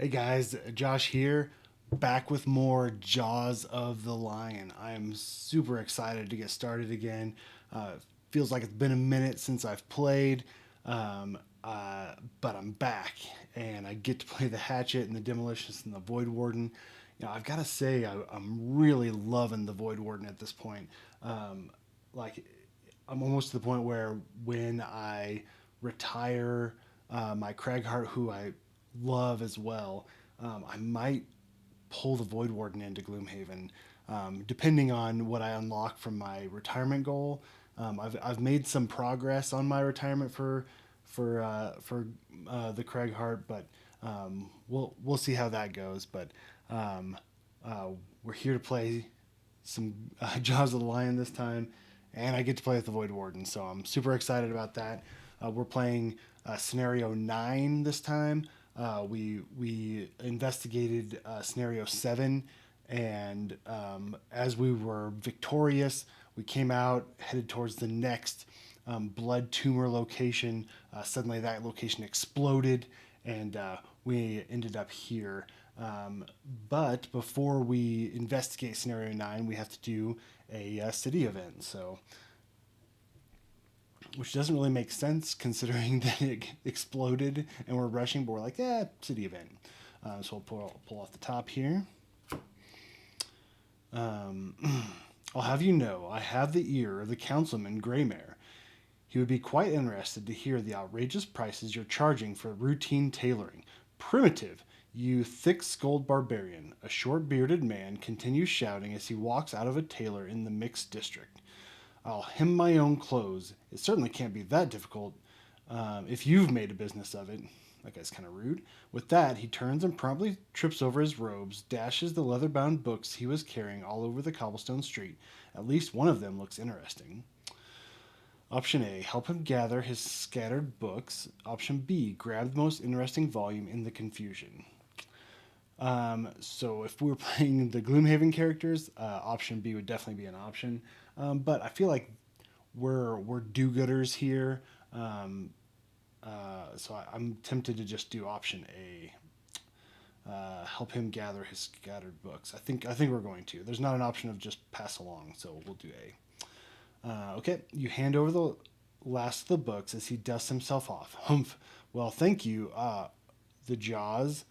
Hey guys, Josh here, back with more Jaws of the Lion. I am super excited to get started again. Feels like it's been a minute since I've played, um, but I'm back and I get to play the Hatchet and the Demolitionist and the Voidwarden. I've got to say, I'm really loving the Voidwarden at this point. Um, like, I'm almost to the point where when I retire my Craighart, who I love as well, I might pull the Void Warden into Gloomhaven, depending on what I unlock from my retirement goal. I've made some progress on my retirement for the Craighart, but we'll see how that goes. But um, uh, we're here to play some Jaws of the Lion this time, and I get to play with the Void Warden, so I'm super excited about that. We're playing Scenario 9 this time. We investigated Scenario 7, and as we were victorious, we came out, headed towards the next blood tumor location. Suddenly, that location exploded, and we ended up here. Um, but before we investigate Scenario 9, we have to do a city event. So, which doesn't really make sense considering that it exploded and we're rushing, but we're like, yeah, city event. So we'll pull off the top here. Um, I'll have you know, I have the ear of the councilman Greymare. He would be quite interested to hear the outrageous prices you're charging for routine tailoring. Primitive, you thick skulled barbarian, a short bearded man continues shouting as he walks out of a tailor in the mixed district. I'll hem my own clothes. It certainly can't be that difficult if you've made a business of it. That guy's kind of rude. With that, he turns and promptly trips over his robes, dashes the leather bound books he was carrying all over the cobblestone street. At least one of them looks interesting. Option A, help him gather his scattered books. Option B, grab the most interesting volume in the confusion. So if we were playing the Gloomhaven characters, option B would definitely be an option. But I feel like we're do-gooders here. Um, I'm tempted to just do option A. Help him gather his scattered books. I think we're going to. There's not an option of just pass along, so we'll do A. Okay, you hand over the last of the books as he dusts himself off. Humph. Well, thank you. The Jaws.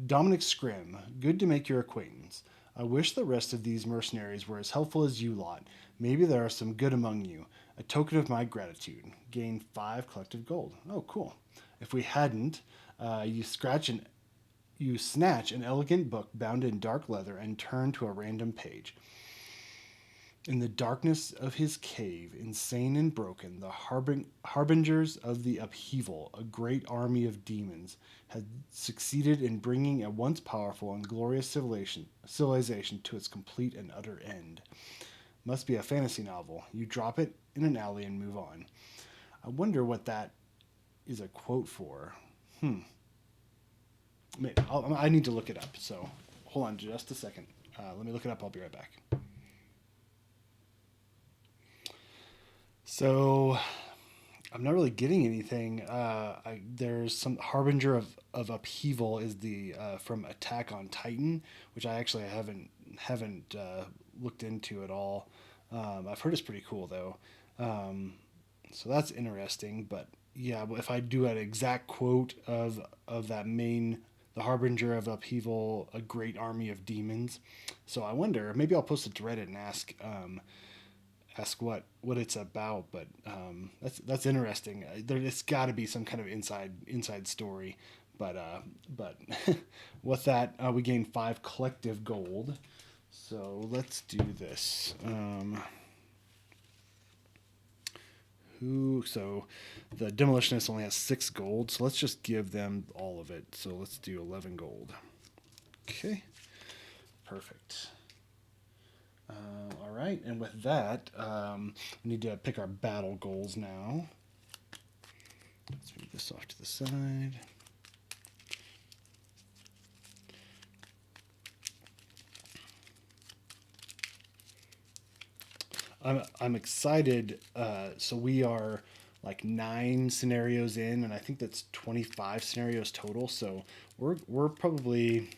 Dominic Scrim. Good to make your acquaintance. I wish the rest of these mercenaries were as helpful as you lot. Maybe there are some good among you. A token of my gratitude. Gain 5 collective gold. Oh, cool. If we hadn't, you snatch an elegant book bound in dark leather and turn to a random page. In the darkness of his cave, insane and broken, the harbingers of the upheaval, a great army of demons, had succeeded in bringing a once powerful and glorious civilization to its complete and utter end. Must be a fantasy novel. You drop it in an alley and move on. I wonder what that is a quote for. Hmm. I need to look it up, so hold on just a second. Let me look it up. I'll be right back. So I'm not really getting anything. There's some harbinger of upheaval is the from Attack on Titan, which I actually haven't looked into at all. I've heard it's pretty cool though, so that's interesting. But yeah, if I do an exact quote of that main the harbinger of upheaval, a great army of demons. So I wonder, maybe I'll post it to Reddit and ask what it's about, but that's interesting. It's got to be some kind of inside story, but with that we gain 5 collective gold. So let's do this. Who? So the demolitionist only has 6 gold, so let's just give them all of it. So let's do 11 gold. Okay, perfect. All right, and with that, we need to pick our battle goals now. Let's move this off to the side. I'm excited. So we are like 9 scenarios in, and I think that's 25 scenarios total. So we're probably,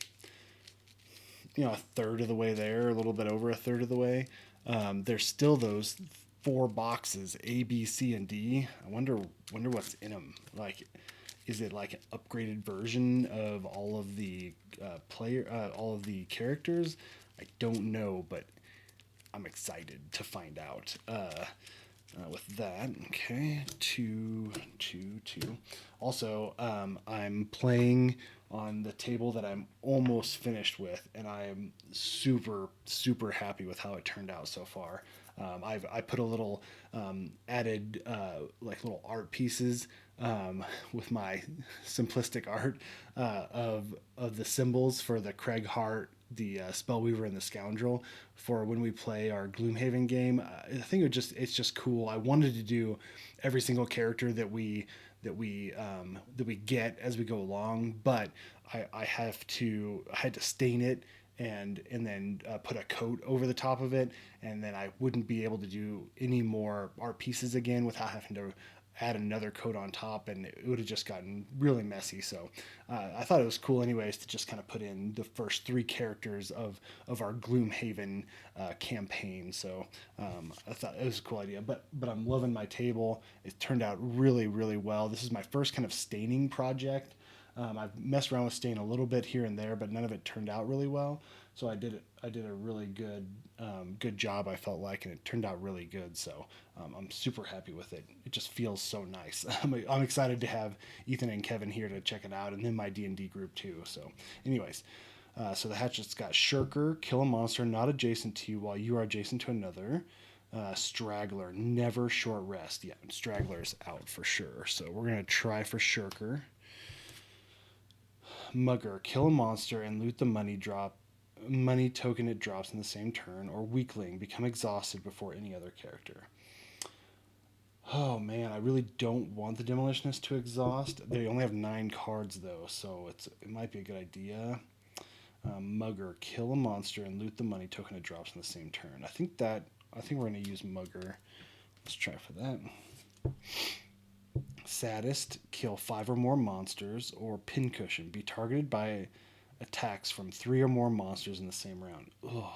a third of the way there, a little bit over a third of the way. There's still those 4 boxes, A, B, C, and D. I wonder what's in them. Like, is it like an upgraded version of all of the all of the characters? I don't know, but I'm excited to find out. With that, okay, two, two, two. Also, I'm playing on the table that I'm almost finished with, and I am super, super happy with how it turned out so far. I put a little added like little art pieces with my simplistic art of the symbols for the Craig Hart, the Spellweaver, and the Scoundrel for when we play our Gloomhaven game. I think it's just cool. I wanted to do every single character that we get as we go along, but I had to stain it and then put a coat over the top of it, and then I wouldn't be able to do any more art pieces again without having to add another coat on top, and it would have just gotten really messy. So I thought it was cool anyways to just kind of put in the first 3 characters of our Gloomhaven campaign. So I thought it was a cool idea, but I'm loving my table. It turned out really, really well. This is my first kind of staining project. I've messed around with stain a little bit here and there, but none of it turned out really well. So I did a really good job, I felt like, and it turned out really good. So I'm super happy with it. It just feels so nice. I'm excited to have Ethan and Kevin here to check it out, and then my D&D group too. So, anyways, so the Hatchet's got Shirker, kill a monster not adjacent to you while you are adjacent to another. Straggler, never short rest. Yeah, Straggler's out for sure. So we're gonna try for Shirker. Mugger, kill a monster and loot the money token it drops in the same turn, or Weakling, become exhausted before any other character. Oh man, I really don't want the Demolitionist to exhaust. They only have 9 cards though, so it might be a good idea. Mugger, kill a monster and loot the money token it drops in the same turn. I think we're gonna use Mugger. Let's try for that. Saddest, kill 5 or more monsters, or Pincushion, be targeted by attacks from 3 or more monsters in the same round. Ugh.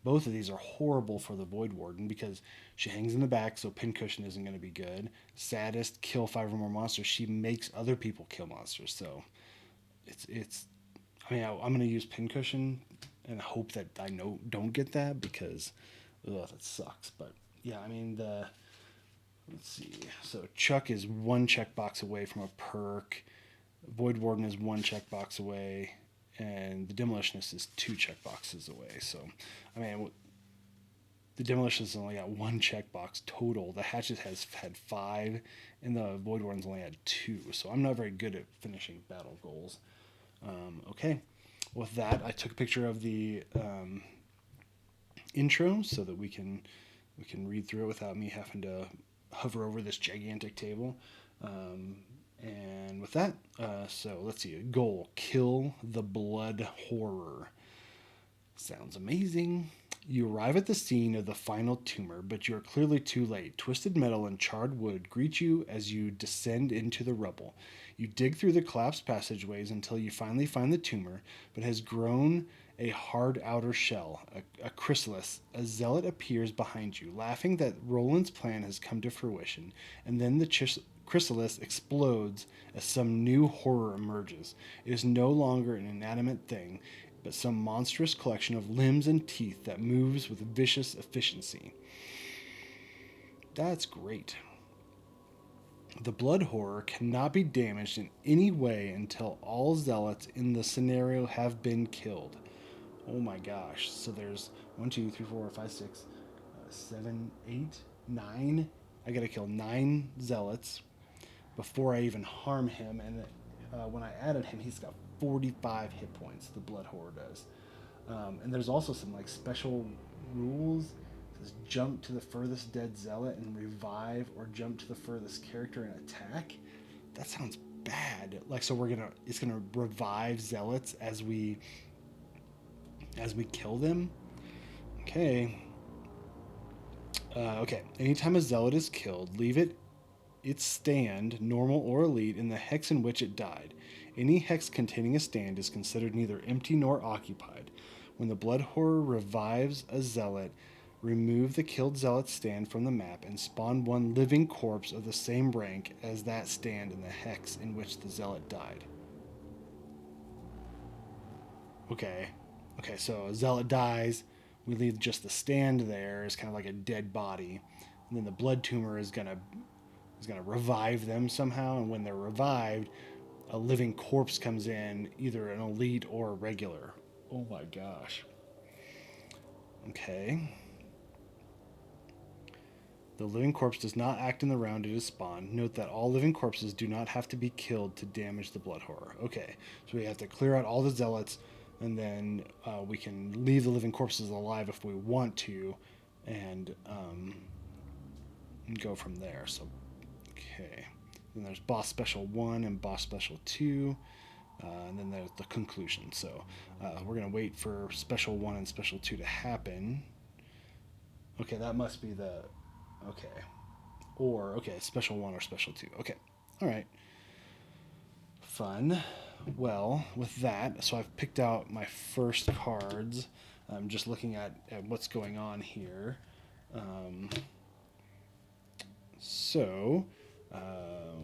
Both of these are horrible for the Voidwarden because she hangs in the back, so Pincushion isn't going to be good. Saddest, kill 5 or more monsters. She makes other people kill monsters, so it's. I mean, I'm going to use Pincushion and hope that I don't get that because, that sucks. But yeah, I mean let's see. So Chuck is 1 checkbox away from a perk. Voidwarden is 1 checkbox away, and the Demolitionist is 2 checkboxes away. So, I mean, the Demolitionist only got 1 checkbox total. The Hatchet has had 5, and the Voidwarden's only had 2. So I'm not very good at finishing battle goals. Okay, with that, I took a picture of the intro so that we can read through it without me having to hover over this gigantic table. And with that, so let's see. Goal: kill the blood horror. Sounds amazing. You arrive at the scene of the final tumor, but you are clearly too late. Twisted metal and charred wood greet you as you descend into the rubble. You dig through the collapsed passageways until you finally find the tumor, but has grown a hard outer shell, a chrysalis. A zealot appears behind you, laughing that Roland's plan has come to fruition, and then the chrysalis explodes as some new horror emerges. It is no longer an inanimate thing, but some monstrous collection of limbs and teeth that moves with vicious efficiency. That's great. The blood horror cannot be damaged in any way until all zealots in the scenario have been killed. Oh my gosh. So there's 1, 2, 3, 4, 5, 6, 7, 8, 9. I gotta kill 9 zealots before I even harm him. And when I added him, he's got 45 hit points. The blood horror does. And there's also some like special rules. It says jump to the furthest dead zealot and revive, or jump to the furthest character and attack. That sounds bad. Like, so it's gonna revive zealots as we kill them. Okay. Okay. Anytime a zealot is killed, leave it its stand, normal or elite, in the hex in which it died. Any hex containing a stand is considered neither empty nor occupied. When the Blood Horror revives a zealot, remove the killed zealot's stand from the map and spawn one living corpse of the same rank as that stand in the hex in which the zealot died. Okay. Okay, so a zealot dies. We leave just the stand there as kind of like a dead body. And then the blood tumor is gonna revive them somehow, and when they're revived, a living corpse comes in, either an elite or a regular. Oh my gosh. Okay. The living corpse does not act in the round it is spawned. Note that all living corpses do not have to be killed to damage the Blood Horror. Okay, so we have to clear out all the zealots, and then we can leave the living corpses alive if we want to, and go from there. So, okay. Then there's boss special 1 and boss special 2. And then there's the conclusion. So we're going to wait for special 1 and special 2 to happen. Okay, that must be the... Okay. Or, okay, special 1 or special 2. Okay. All right. Fun. Well, with that, so I've picked out my first cards. I'm just looking at what's going on here. So,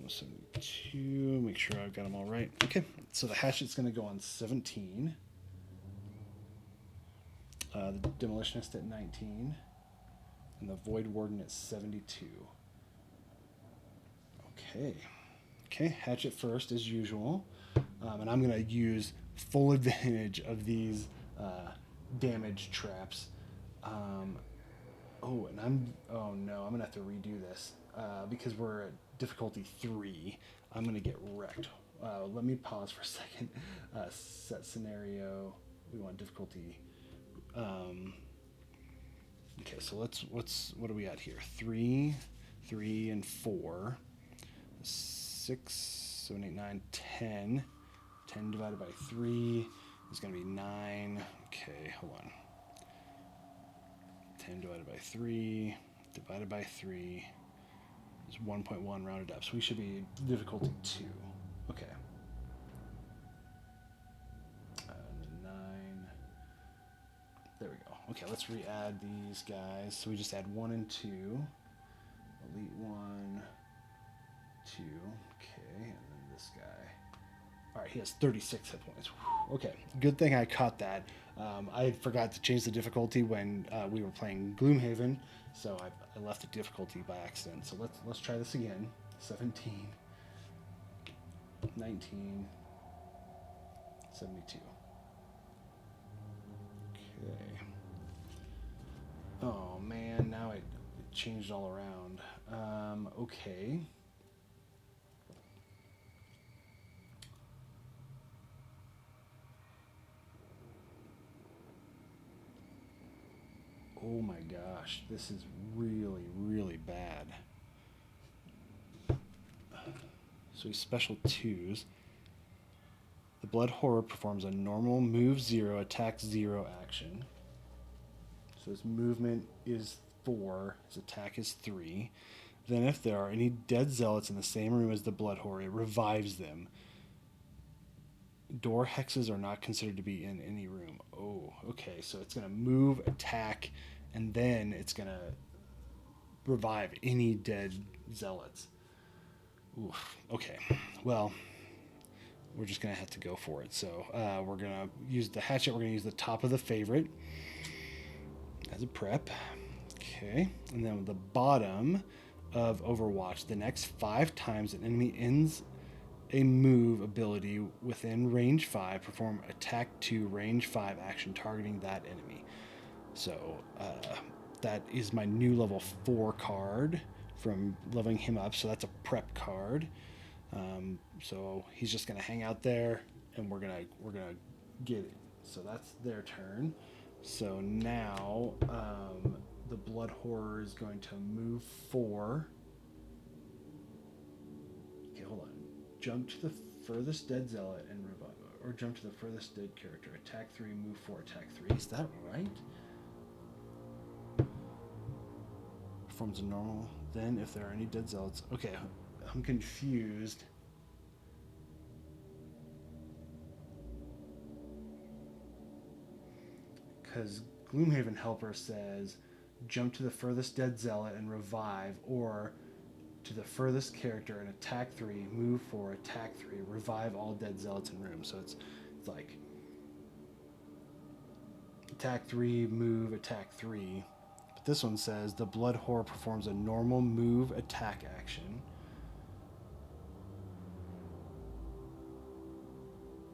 72, make sure I've got them all right. Okay, so the Hatchet's going to go on 17. The Demolitionist at 19. And the Voidwarden at 72. Okay, Hatchet first as usual. And I'm going to use full advantage of these damage traps. Oh no, I'm going to have to redo this. Because we're at difficulty 3, I'm going to get wrecked. Let me pause for a second. Set scenario. We want difficulty. Okay, so what are we at here? 3, 3, and 4. 6, 7, 8, 9, 10. 10 divided by 3 is going to be 9. Okay, hold on. 10 divided by 3 divided by 3 is 1.1 rounded up. So we should be difficulty 2. Okay. And then 9. There we go. Okay, let's re-add these guys. So we just add 1 and 2. Elite 1, 2. Okay, and then this guy. All right, he has 36 hit points. Whew. Okay, good thing I caught that. I forgot to change the difficulty when we were playing Gloomhaven, so I left the difficulty by accident. So let's try this again. 17, 19, 72. Okay. Oh man, now it changed all around. Okay. Oh my gosh, this is really, really bad. So he's special 2s. The Blood Horror performs a normal move 0, attack 0 action. So his movement is 4, his attack is 3. Then if there are any dead zealots in the same room as the Blood Horror, it revives them. Door hexes are not considered to be in any room. Oh, okay. So it's going to move, attack, and then it's going to revive any dead zealots. Oof. Okay. Well, we're just going to have to go for it. So we're going to use the Hatchet. We're going to use the top of the favorite as a prep. Okay. And then the bottom of Overwatch, the next 5 times an enemy ends a move ability within range 5, perform attack 2 range 5 action targeting that enemy. So that is my new level 4 card from leveling him up. So that's a prep card. So he's just gonna hang out there, and we're gonna get it. So that's their turn. So now the Blood Horror is going to move 4. Okay, hold on. Jump to the furthest dead zealot and revive, or jump to the furthest dead character. Attack 3, move 4, attack 3. Is that right? Performs a normal. Then, if there are any dead zealots, okay. I'm confused. Because Gloomhaven Helper says, jump to the furthest dead zealot and revive, or to the furthest character and attack 3, move 4, attack 3, revive all dead zealots in room. So it's like attack 3, move, attack 3. But this one says the Blood Whore performs a normal move attack action.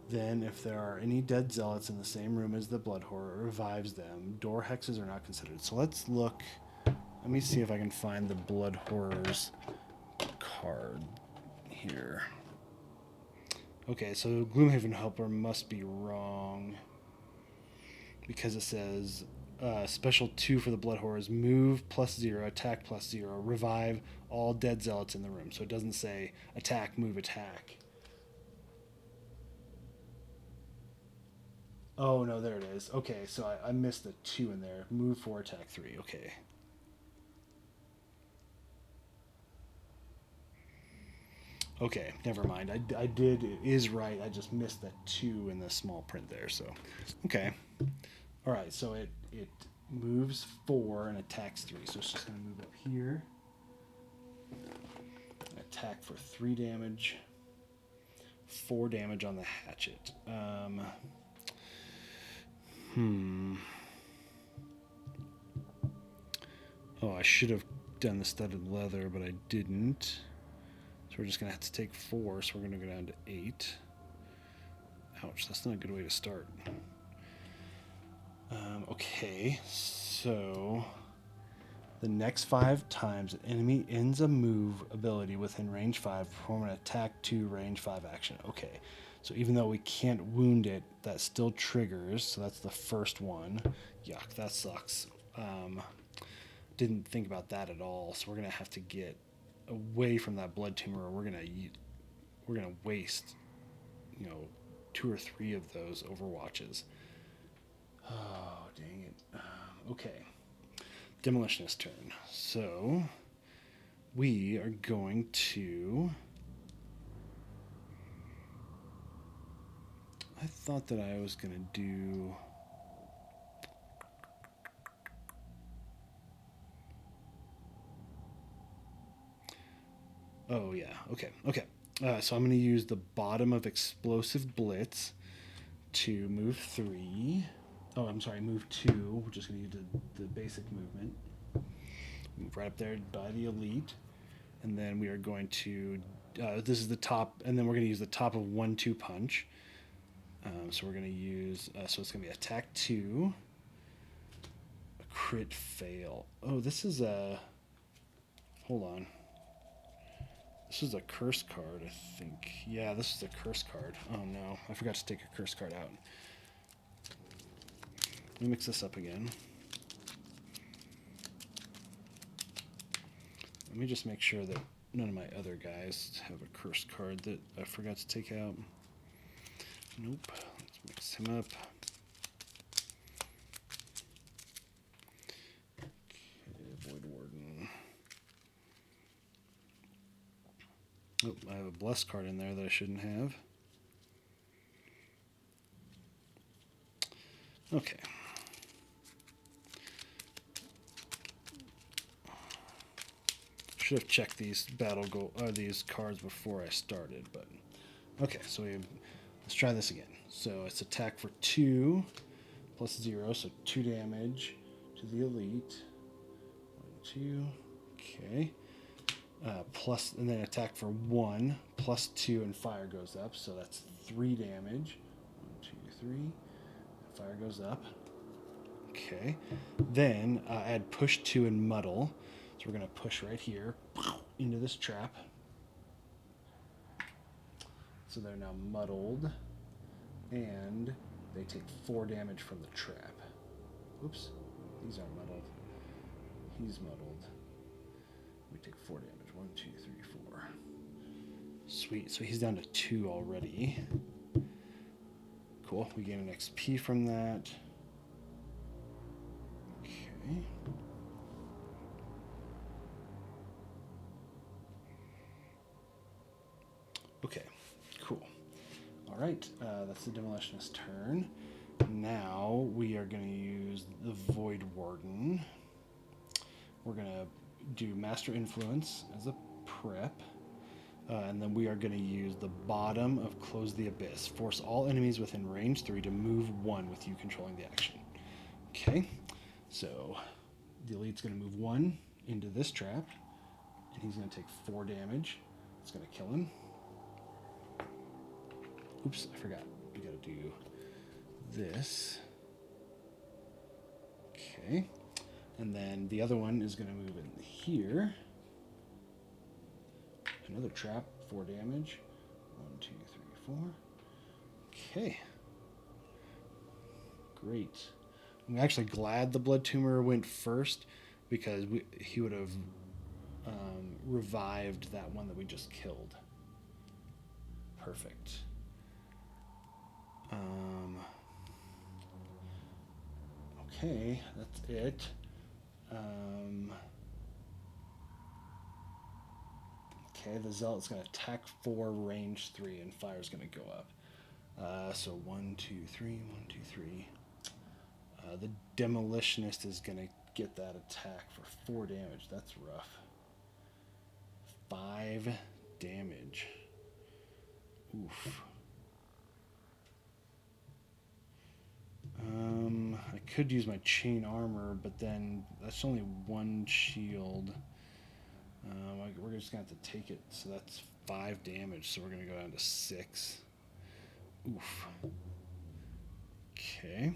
Then, if there are any dead zealots in the same room as the Blood Whore, it revives them. Door hexes are not considered. So let's look. Let me see if I can find the Blood Whore's card here. Okay, so Gloomhaven Helper must be wrong. Because it says special 2 for the Blood Whore is move +0, attack +0, revive all dead zealots in the room. So it doesn't say attack, move, attack. Oh, no, there it is. Okay, so I missed the 2 in there. Move 4, attack 3. Okay. Okay, never mind. I did, it is right. I just missed that 2 in the small print there, so. Okay. All right, so it moves 4 and attacks 3. So it's just going to move up here. Attack for 3 damage. 4 damage on the hatchet. Oh, I should have done the studded leather, but I didn't. So we're just going to have to take 4, so we're going to go down to 8. Ouch, that's not a good way to start. Okay, so the next 5 times an enemy ends a move ability within range 5, perform an attack 2 range 5 action. Okay, so even though we can't wound it, that still triggers. So that's the first one. Yuck, that sucks. Didn't think about that at all. So we're gonna have to get away from that blood tumor, or we're gonna waste, 2 or 3 of those overwatches. Oh, dang it. Okay. Demolitionist turn. So we are going to... I thought that I was going to do... Oh, yeah. Okay. So I'm going to use the bottom of Explosive Blitz to move 3. Oh, I'm sorry, move 2. We're just going to use the basic movement. Move right up there by the elite. And then we are going to... this is the top, and then we're going to use the top of 1-2 punch. So we're going to use... so it's going to be attack 2. A crit fail. Oh, this is a... Hold on. This is a curse card, I think. Yeah, this is a curse card. Oh, no. I forgot to take a curse card out. Let me mix this up again. Let me just make sure that none of my other guys have a curse card that I forgot to take out. Nope. Let's mix him up. Okay, Voidwarden. Oh, I have a bless card in there that I shouldn't have. Okay. Should have checked these these cards before I started, but okay. So let's try this again. So it's attack for 2 plus 0, so 2 damage to the elite. 1, 2. Okay. Plus, and then attack for 1 plus 2, and fire goes up, so that's 3 damage. 1, 2, 3. Fire goes up. Okay. Then add push 2 and muddle. So we're going to push right here into this trap. So they're now muddled, and they take 4 damage from the trap. Oops, these aren't muddled. He's muddled. We take 4 damage. 1, 2, 3, 4. Sweet, so he's down to 2 already. Cool, we gain an XP from that. Okay. right, that's the Demolitionist turn. Now we are going to use the Void Warden. We're going to do Master Influence as a prep. And then we are going to use the bottom of Close the Abyss. Force all enemies within range 3 to move 1 with you controlling the action. Okay, so the Elite's going to move 1 into this trap. And he's going to take 4 damage. It's going to kill him. Oops, I forgot. We got to do this. Okay. And then the other one is going to move in here. Another trap, 4 damage. 1, 2, 3, 4. Okay. Great. I'm actually glad the Blood Tumor went first because he would have revived that one that we just killed. Perfect. Okay, that's it. Okay, the Zealot's going to attack 4, range 3, and fire's going to go up. So 1, 2, 3, 1, 2, 3. The Demolitionist is going to get that attack for 4 damage. That's rough. 5 damage. Oof. I could use my chain armor, but then that's only 1 shield. We're just going to have to take it. So that's 5 damage. So we're going to go down to 6. Oof. Okay.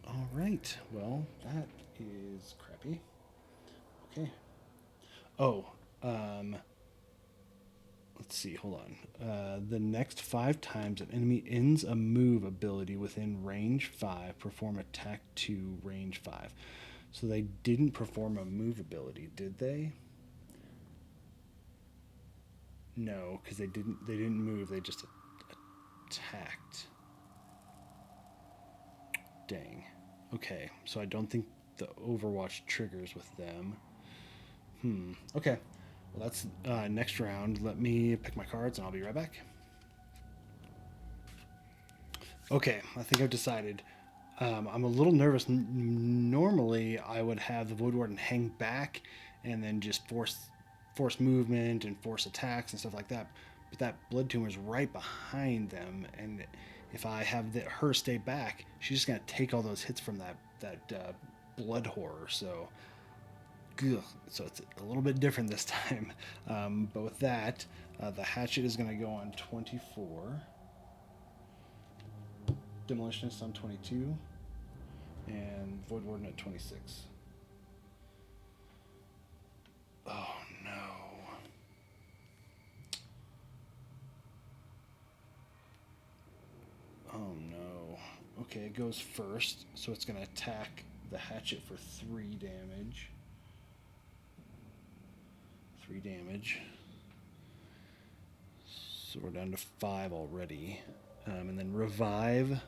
All right. Well, that is crappy. Okay. Oh, let's see. Hold on. The next 5 times an enemy ends a move ability within range 5, perform attack 2, range 5. So they didn't perform a move ability, did they? No, because they didn't move. They just attacked. Dang. Okay, so I don't think the Overwatch triggers with them. Okay. Well, that's next round. Let me pick my cards, and I'll be right back. Okay, I think I've decided. I'm a little nervous. Normally, I would have the Void Warden hang back and then just force movement and force attacks and stuff like that. But that Blood Tumor is right behind them, and if I have her stay back, she's just gonna take all those hits from that blood horror. So, so it's a little bit different this time. But with that, the Hatchet is gonna go on 24. Demolitionist on 22, and Void Warden at 26. Oh no. Oh no. Okay, it goes first, so it's going to attack the Hatchet for 3 damage. 3 damage. So we're down to 5 already. And then revive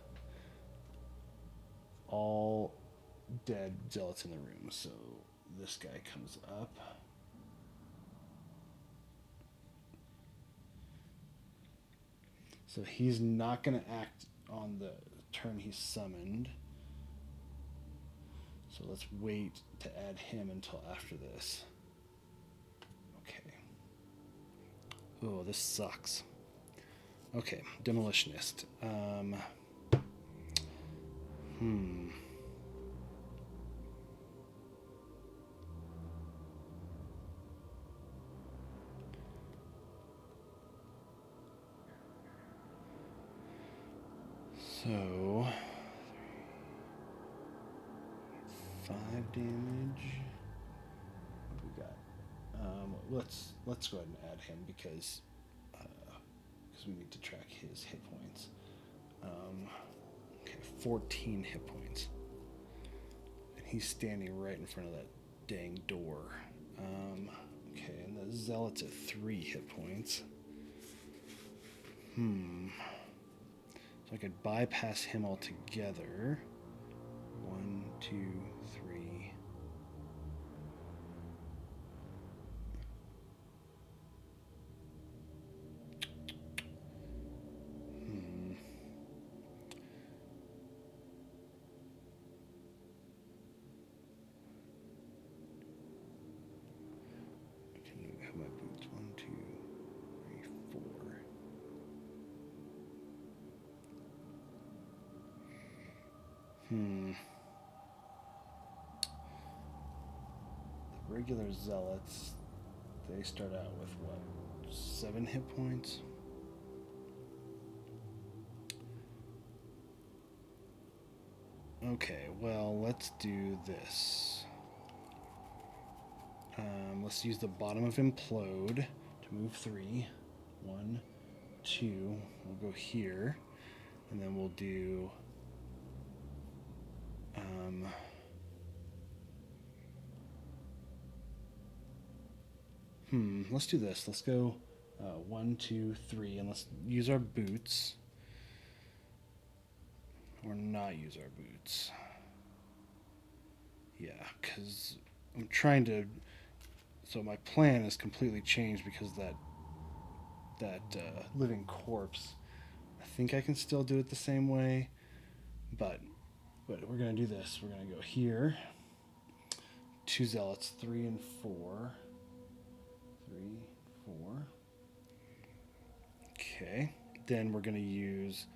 all dead zealots in the room. So this guy comes up. So he's not going to act on the turn he's summoned. So let's wait to add him until after this. Okay. Oh, this sucks. Okay, Demolitionist. So 5 damage. What do we got? Let's go ahead and add him because we need to track his hit points. Okay, 14 hit points, and he's standing right in front of that dang door. Okay, and the Zealot's at 3 hit points. So I could bypass him altogether. 1, 2, 3. The regular zealots, they start out with what? 7 hit points? Okay, well, let's do this. Let's use the bottom of Implode to move 3. 1, 2. We'll go here. And then we'll do... let's do this. Let's go 1, 2, 3, and let's use our boots. Or not use our boots. Yeah, because I'm trying to... So my plan is completely changed because that living corpse. I think I can still do it the same way, but we're going to do this. We're going to go here. 2 zealots, 3 and 4. 3, 4. Okay. Then we're going to use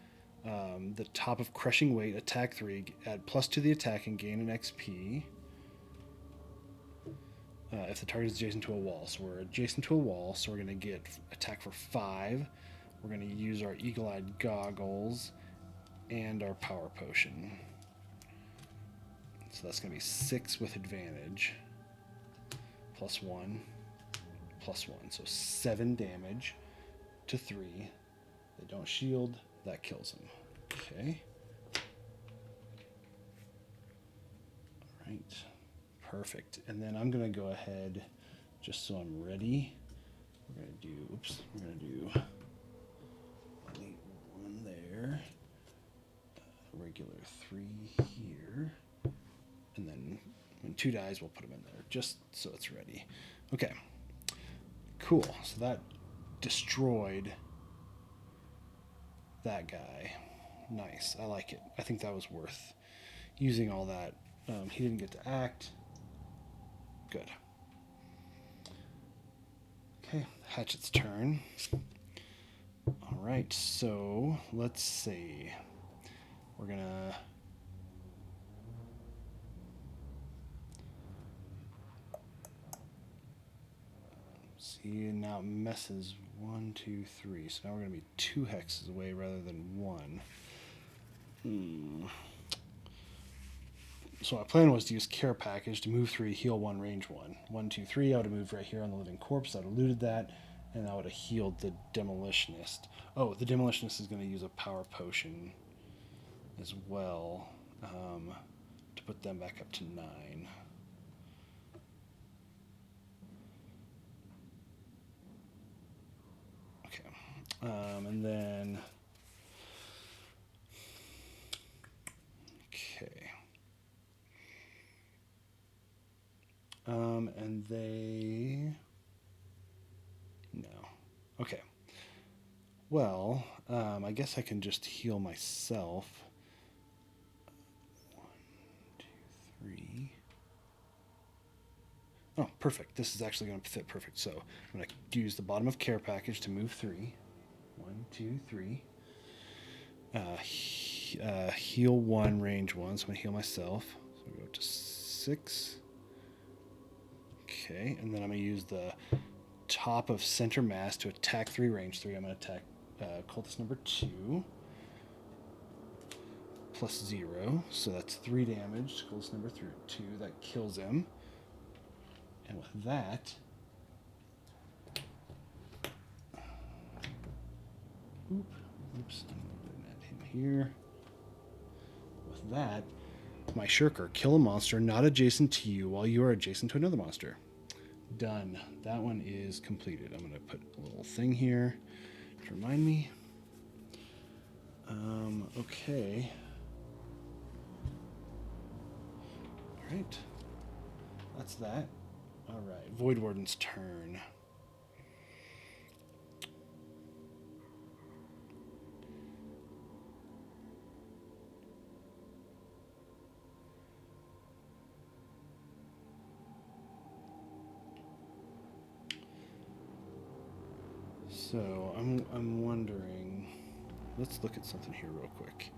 the top of Crushing Weight, attack 3, add plus to the attack and gain an XP. If the target is adjacent to a wall. So we're adjacent to a wall, so we're going to get attack for 5. We're going to use our Eagle-Eyed Goggles and our Power Potion. So that's going to be 6 with advantage. Plus 1. Plus 1. So 7 damage to 3. They don't shield. That kills them. Okay. Alright. Perfect. And then I'm going to go ahead, just so I'm ready. We're going to do, we're going to do 1 there. Regular 3 here. And then when 2 dies, we'll put them in there, just so it's ready. Okay. Cool. So that destroyed that guy. Nice. I like it. I think that was worth using all that. He didn't get to act. Good. Okay, Hatchet's turn. Alright, so let's see. We're gonna... See, now it messes 1, 2, 3. So now we're gonna be 2 hexes away rather than 1. So my plan was to use Care Package to move 3, heal 1, range 1. 1, 2, 3, I would have moved right here on the Living Corpse. I would have looted that, and I would have healed the Demolitionist. Oh, the Demolitionist is going to use a Power Potion as well to put them back up to 9. Okay. And then... Okay. And they... No. Okay. Well, I guess I can just heal myself. 1, 2, 3. Oh, perfect. This is actually going to fit perfect. So I'm going to use the bottom of Care Package to move 3. 1, 2, 3. Heal 1, range 1. So I'm going to heal myself. So we go up to 6. Okay, and then I'm going to use the top of Center Mass to attack 3, range 3. I'm going to attack Cultist number 2. Plus 0. So that's 3 damage. Cultist number 2. That kills him. And with that... Oops. I'm going to add him here. With that, my Shirker, kill a monster not adjacent to you while you are adjacent to another monster. Done. That one is completed. I'm going to put a little thing here to remind me. Okay. Alright. That's that. Alright. Voidwarden's turn. So I'm wondering, let's look at something here real quick.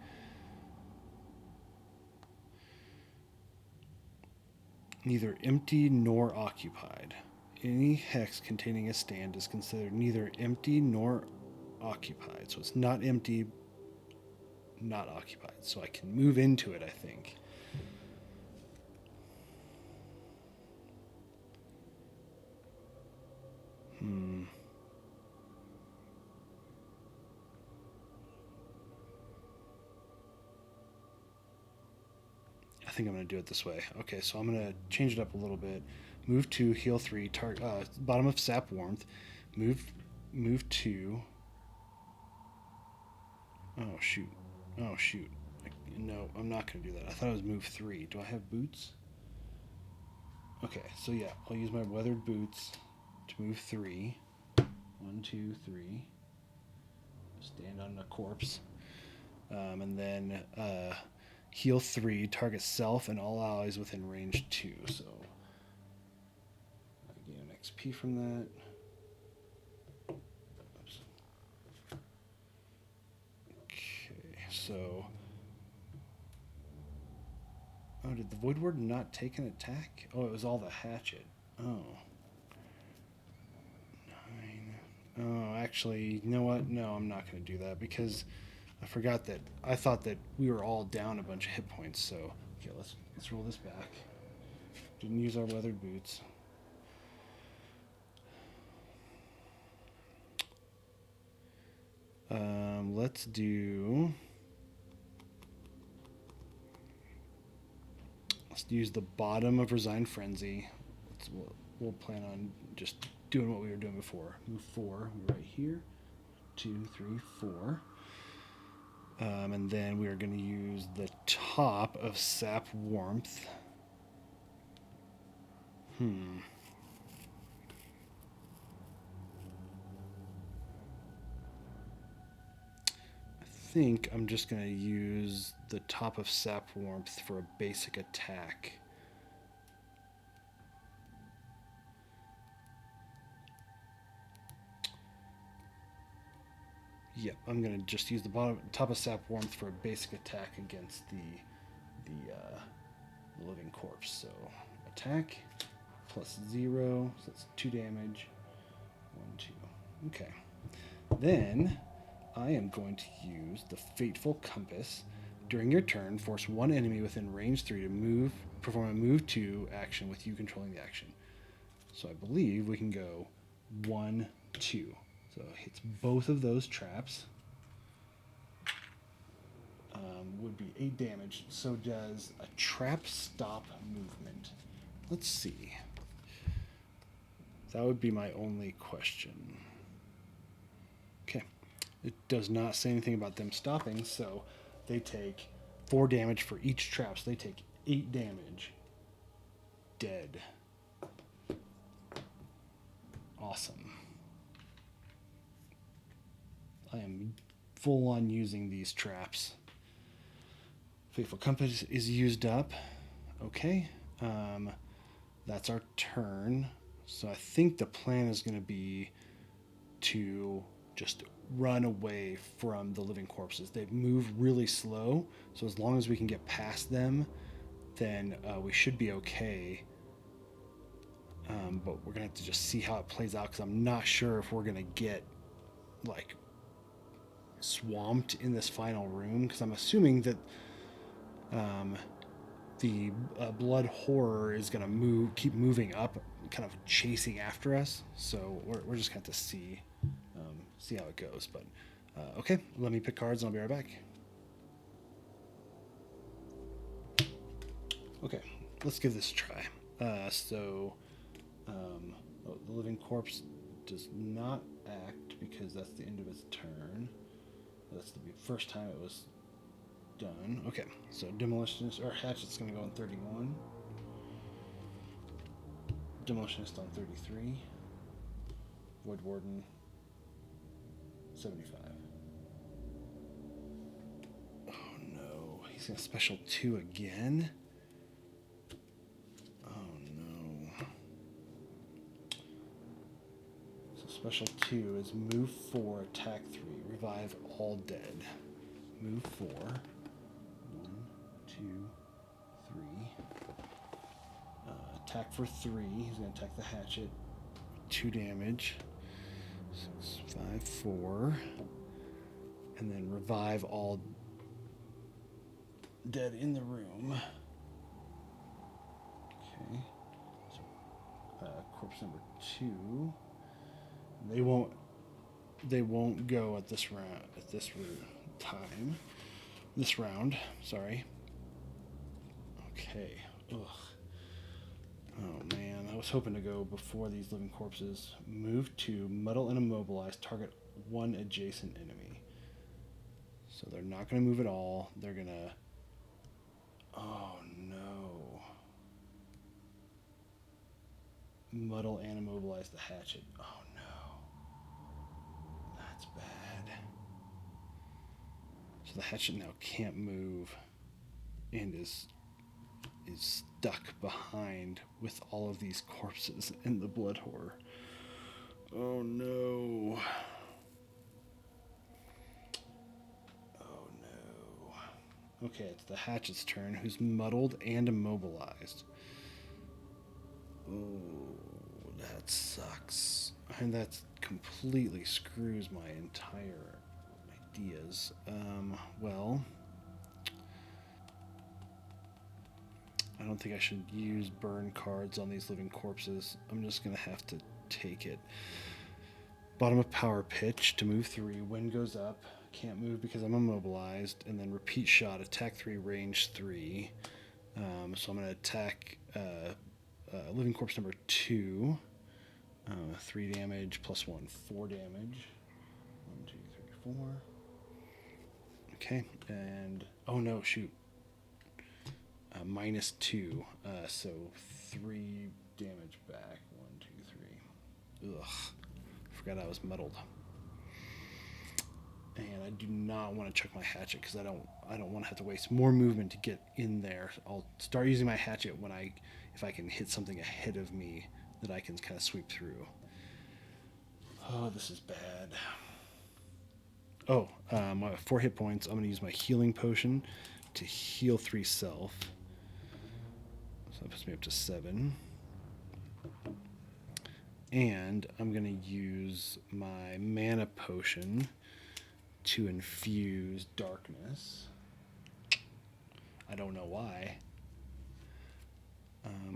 Neither empty nor occupied. Any hex containing a stand is considered neither empty nor occupied. So it's not empty, not occupied. So I can move into it, I think. I think I'm going to do it this way. Okay, so I'm going to change it up a little bit. Move 2, heal 3, bottom of sap warmth. Move 2. Oh, shoot. Oh, shoot. No, I'm not going to do that. I thought it was move 3. Do I have boots? Okay, so yeah, I'll use my weathered boots to move 3. 1, 2, 3. Stand on a corpse. And then heal 3, target self and all allies within range 2. So I gain an XP from that. Oops. Okay, so. Oh, did the Voidwarden not take an attack? Oh, it was all the hatchet. Oh. 9. Oh, actually, you know what? No, I'm not going to do that because I forgot that. I thought that we were all down a bunch of hit points. So, okay, let's roll this back. Didn't use our weathered boots. Let's use the bottom of Resigned Frenzy. We'll plan on just doing what we were doing before. Move 4, right here. 2, 3, 4. And then we are going to use the top of Sap Warmth. I think I'm just going to use the top of Sap Warmth for a basic attack. Yep, I'm going to just use the top of Sap Warmth for a basic attack against the living corpse. So attack plus 0, so that's 2 damage. 1, 2. Okay. Then I am going to use the Fateful Compass. During your turn, force one enemy within range 3 to perform a move 2 action with you controlling the action. So I believe we can go 1, 2. So it hits both of those traps. Would be 8 damage. So does a trap stop movement. Let's see. That would be my only question. Okay. It does not say anything about them stopping, so they take 4 damage for each trap. So they take 8 damage. Dead. Awesome. I am full on using these traps. Fateful Compass is used up. Okay. That's our turn. So I think the plan is going to be to just run away from the living corpses. They move really slow, so as long as we can get past them, then we should be okay. But we're going to have to just see how it plays out because I'm not sure if we're going to get like swamped in this final room because I'm assuming that the blood horror is going to keep moving up, kind of chasing after us. So we're just going to have to see how it goes. But okay, let me pick cards and I'll be right back. Okay, let's give this a try. The living corpse does not act because that's the end of its turn. That's the first time it was done. Okay, so Demolitionist or Hatchet's going to go on 31. Demolitionist on 33. Voidwarden 75. Oh no, he's going to special 2 again. Oh no. So special 2 is move 4, attack 3, revive all dead. Move 4. 1, 2, 3. attack for 3. He's going to attack the hatchet. 2 damage. 6, 5, 4. And then revive all dead in the room. Okay. So, corpse number 2. They won't go at this round. This round. Sorry. Okay. Ugh. Oh man, I was hoping to go before these living corpses. Move to muddle and immobilize. Target 1 adjacent enemy. So they're not going to move at all. They're going to... Oh no. Muddle and immobilize the hatchet. Oh no. That's bad. So the hatchet now can't move and is stuck behind with all of these corpses in the blood horror. Oh no. Oh no. Okay, it's the hatchet's turn, who's muddled and immobilized. Oh, that sucks. And that completely screws my entire ideas. Well, I don't think I should use burn cards on these living corpses. I'm just going to have to take it. Bottom of power pitch to move 3. Wind goes up. Can't move because I'm immobilized. And then repeat shot, attack 3, range 3. So I'm going to attack living corpse number 2. 3 damage plus 1, 4 damage. 1, 2, 3, 4. Okay, and oh no, shoot. Minus 2, so 3 damage back. 1, 2, 3. Ugh, forgot I was muddled. And I do not want to chuck my hatchet because I don't want to have to waste more movement to get in there. I'll start using my hatchet if I can hit something ahead of me that I can kind of sweep through. Oh, this is bad. Oh, 4 hit points. I'm going to use my healing potion to heal 3 self. So that puts me up to 7. And I'm going to use my mana potion to infuse darkness. I don't know why.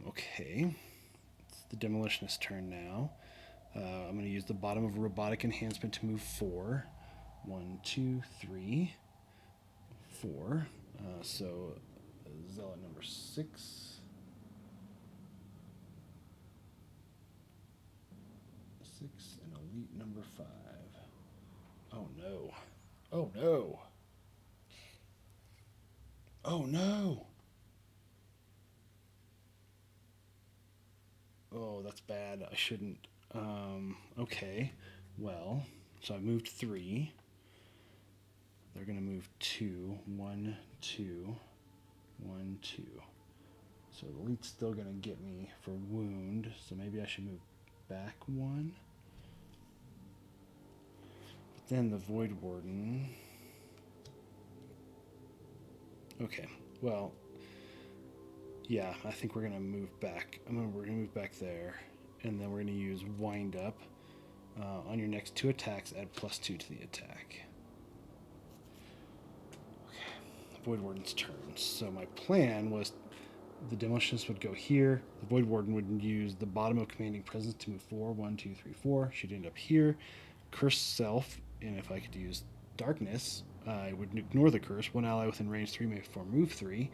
Okay. It's the Demolitionist turn now. I'm going to use the bottom of robotic enhancement to move 4. 1, 2, 3, 4. So Zealot number 6. 6 and Elite number 5. Oh no. Oh no. Oh no. Oh, that's bad. I shouldn't. Okay. Well, so I moved 3. They're going to move 2. 1, 2. 1, 2. So the Elite's still going to get me for wound. So maybe I should move back 1. But then the Voidwarden. Okay. Well, yeah, I think we're going to move back. We're going to move back there. And then we're going to use Wind Up. On your next 2 attacks, add +2 to the attack. Okay, Voidwarden's turn. So my plan was the Demolitionist would go here. The Voidwarden would use the bottom of Commanding Presence to move 4. 1, 2, 3, 4. She'd end up here. Curse Self, and if I could use Darkness, I would ignore the curse. 1 ally within range 3 may perform move 3.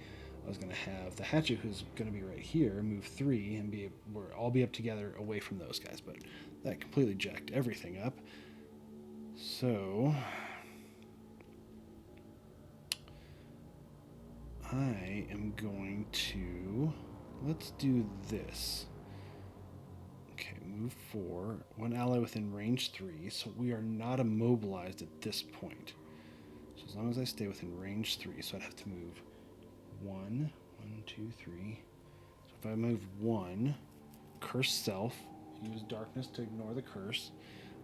I was going to have the Hatchet, who's going to be right here, move 3, and we'll all be up together away from those guys. But that completely jacked everything up. So I am going to... Let's do this. Okay, move 4. 1 ally within range 3, so we are not immobilized at this point. So as long as I stay within range 3, so I'd have to move 1, 2, 3. So if I move 1, Curse Self, use Darkness to ignore the curse.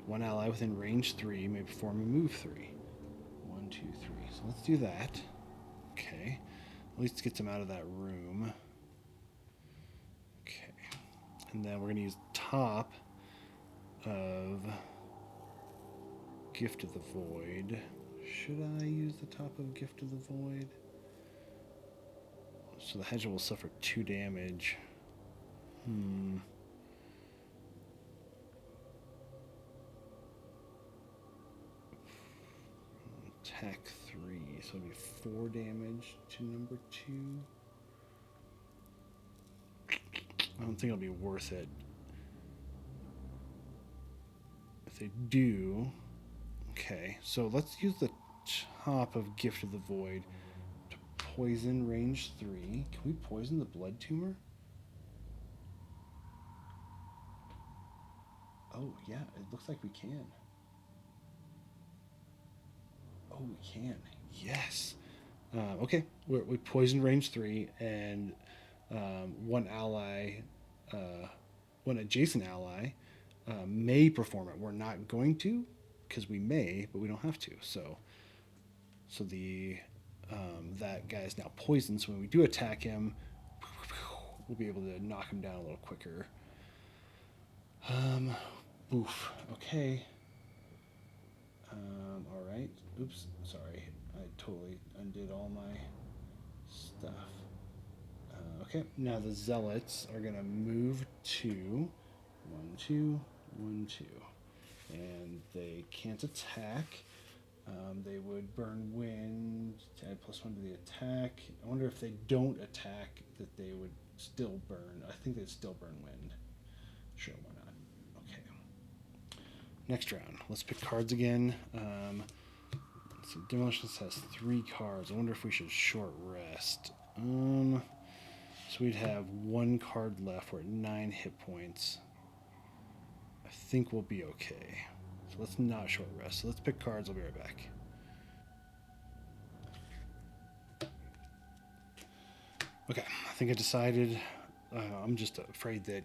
1 ally within range 3 may perform a move 3. 1, 2, 3. So let's do that. Okay. At least gets him out of that room. Okay. And then we're going to use top of Gift of the Void. Should I use the top of Gift of the Void? So the Hatchet will suffer 2 damage. Attack 3, so it'll be 4 damage to number 2. I don't think it'll be worth it. If they do, okay, so let's use the top of Gift of the Void to poison range 3. Can we poison the Blood Tumor? Oh, yeah, it looks like we can. Oh, we can. Yes. Okay, we poison range 3, and one ally, one adjacent ally, may perform it. We're not going to, because we may, but we don't have to. So the that guy is now poisoned. So when we do attack him, we'll be able to knock him down a little quicker. Oof. Okay. All right. Oops. Sorry. I totally undid all my stuff. Okay. Now the zealots are gonna move to 1, 2, 1, 2, and they can't attack. They would burn wind to add +1 to the attack. I wonder if they don't attack that they would still burn. I think they'd still burn wind. Sure, why not? Okay. Next round. Let's pick cards again. So Demolitionist has 3 cards. I wonder if we should short rest. So we'd have 1 card left. We're at 9 hit points. I think we'll be okay. So let's not short rest. So let's pick cards. I'll be right back. Okay, I think I decided. I'm just afraid that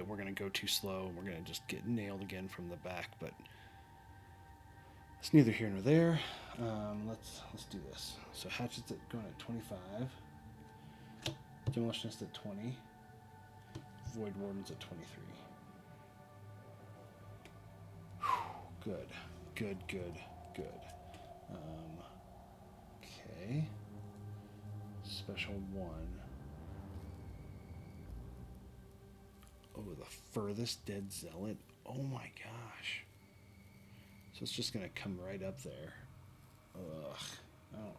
we're going to go too slow and we're going to just get nailed again from the back, but it's neither here nor there. Let's do this. So Hatchet's going at 25. Demolitionist at 20. Voidwarden's at 23. Good. Okay. Special 1. Oh, the furthest dead zealot. Oh my gosh. So it's just going to come right up there. Ugh.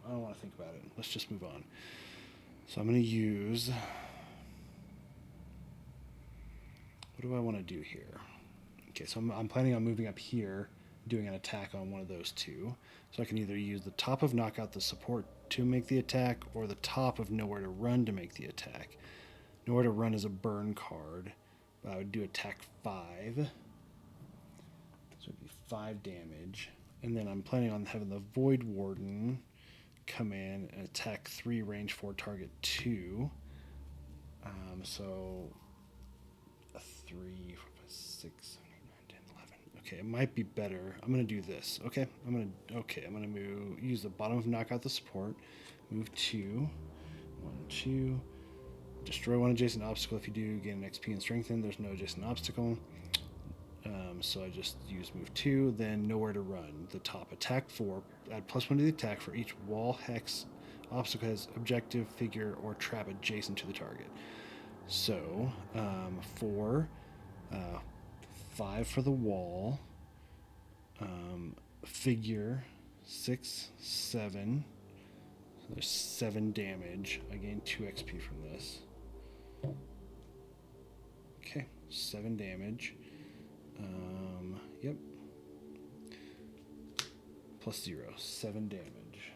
I don't want to think about it. Let's just move on. So I'm going to use... What do I want to do here? Okay, so I'm planning on moving up here, doing an attack on one of those 2. So I can either use the top of Knock Out the Support to make the attack, or the top of Nowhere to Run to make the attack. Nowhere to Run is a burn card. I would do attack 5. So it'd be 5 damage. And then I'm planning on having the Voidwarden come in and attack 3, range 4, target 2. So 3, 4, 5, 6, 7, 8, 9, 10, 11. Okay, it might be better. I'm gonna do this. Okay, I'm gonna use the bottom of Knock Out the Support. Move 2, 1, 2. Destroy 1 adjacent obstacle. If you do, gain an XP and strengthen. There's no adjacent obstacle. So I just use move 2, then Nowhere to Run. The top, attack 4, add +1 to the attack for each wall, hex, obstacle has objective, figure, or trap adjacent to the target. So 4, 5 for the wall, figure 6, 7. So there's 7 damage. I gain 2 XP from this. Okay, 7 damage. Yep. +0, 7 damage.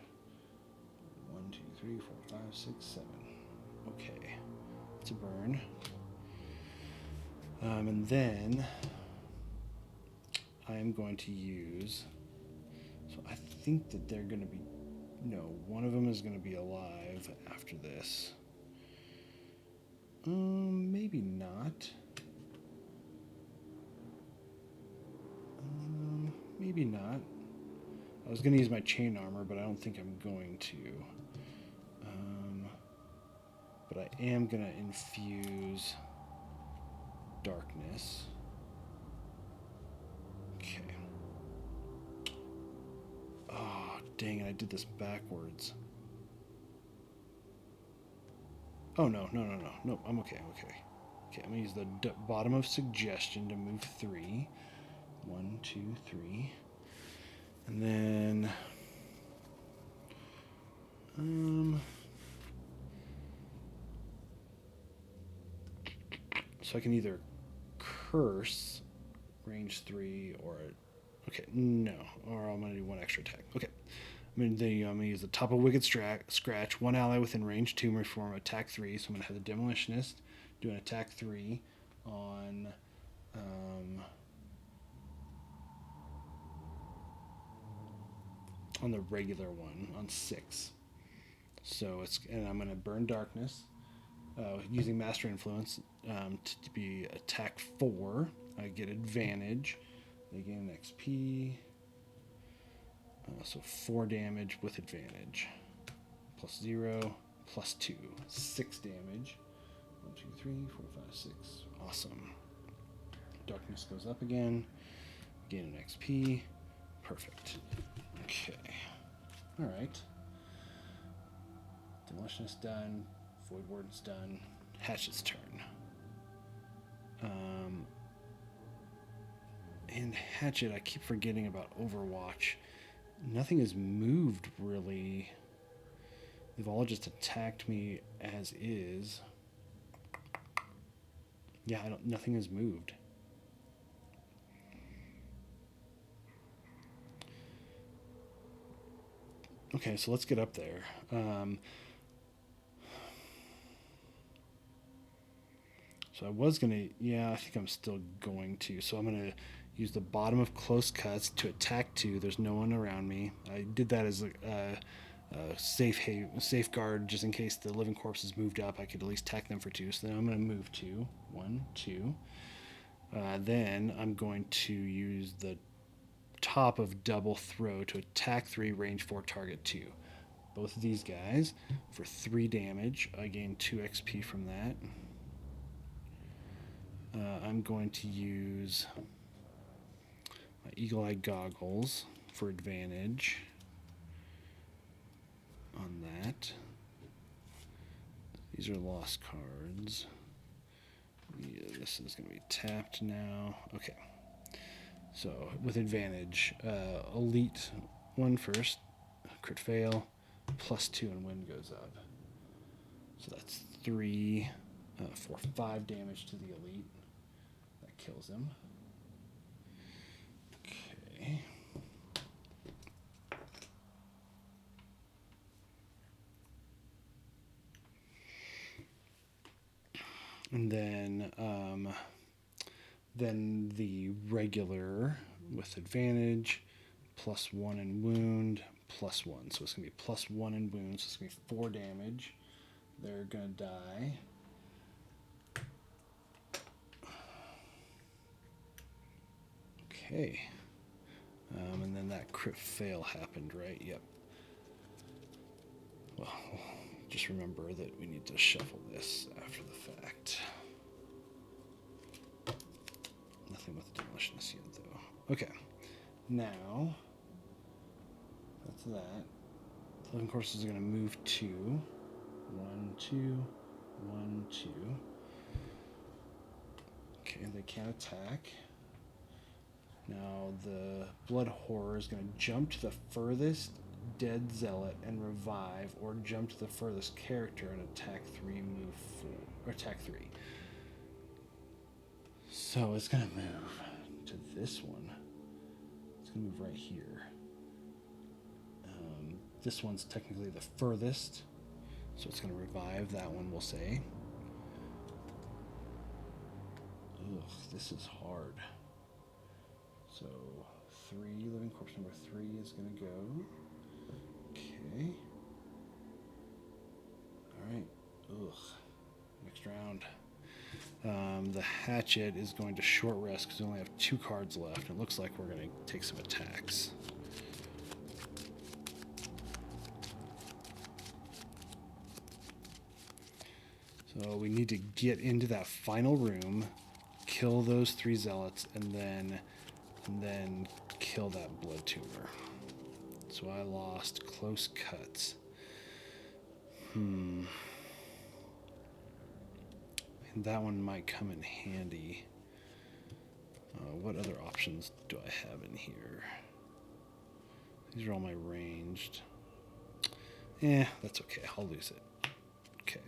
1, 2, 3, 4, 5, 6, 7. Okay, it's a burn. And then I am going to use. So I think that they're going to be. No, one of them is going to be alive after this. Maybe not. Maybe not. I was going to use my chain armor, but I don't think I'm going to. But I am going to infuse darkness. Okay. Oh, dang it, I did this backwards. Oh, no, I'm okay, Okay, I'm going to use the bottom of suggestion to move 3. 1, 2, 3. And then... so I can either curse range 3 or... Okay, no. Or I'm going to do 1 extra attack. Okay. I'm going to use the top of Wicked Scratch. 1 ally within range 2 may perform attack 3. So I'm going to have the Demolitionist do an attack 3 on... on the regular one, on 6. So it's... And I'm going to burn Darkness. Using Master Influence to be attack 4. I get advantage. They gain an XP. So 4 damage with advantage. Plus 0, plus 2. 6 damage. 1, 2, 3, 4, 5, 6. Awesome. Darkness goes up again. Gain an XP. Perfect. Okay. Alright. Demolitionist done. Voidwarden's done. Hatchet's turn. And Hatchet, I keep forgetting about Overwatch. Nothing has moved, really. They've all just attacked me as is. Yeah, nothing has moved. Okay, so let's get up there. So I was going to... Yeah, I think I'm still going to. So I'm going to use the bottom of Close Cuts to attack 2. There's no one around me. I did that as a safeguard, just in case the living corpses moved up. I could at least attack them for 2. So then I'm going to move 2. 1, 2. Then I'm going to use the top of Double Throw to attack 3, range 4, target 2. Both of these guys for 3 damage. I gain 2 XP from that. I'm going to use my Eagle Eye Goggles for advantage on that. These are lost cards. Yeah, this is going to be tapped now. Okay. So, with advantage, Elite 1 first, crit fail, plus 2 and wind goes up. So that's 3, 4, 5 damage to the Elite. That kills him. Okay. And then the regular with advantage, plus 1 in wound, plus 1. So it's going to be plus 1 in wound, so it's going to be 4 damage. They're going to die. Okay. And then that crit fail happened, right? Yep. Well, just remember that we need to shuffle this after the fact. Nothing with the Demolitionist yet, though. Okay. Now, that's that. The living corpses are going to move 2. 1, 2, 1, 2. Okay, they can't attack. Now the Blood Horror is going to jump to the furthest dead zealot and revive, or jump to the furthest character and attack 3, move 4, or attack 3. So it's going to move to this one. It's going to move right here. This one's technically the furthest, so it's going to revive that one, we'll say. Ugh, this is hard. So 3, living corpse number 3 is going to go. Okay. Alright. Ugh. Next round. The Hatchet is going to short rest because we only have 2 cards left. It looks like we're going to take some attacks. So we need to get into that final room, kill those 3 zealots and then kill that blood tumor. So I lost close cuts. And that one might come in handy. What other options do I have in here? These are all my ranged. That's okay. I'll lose it. Okay.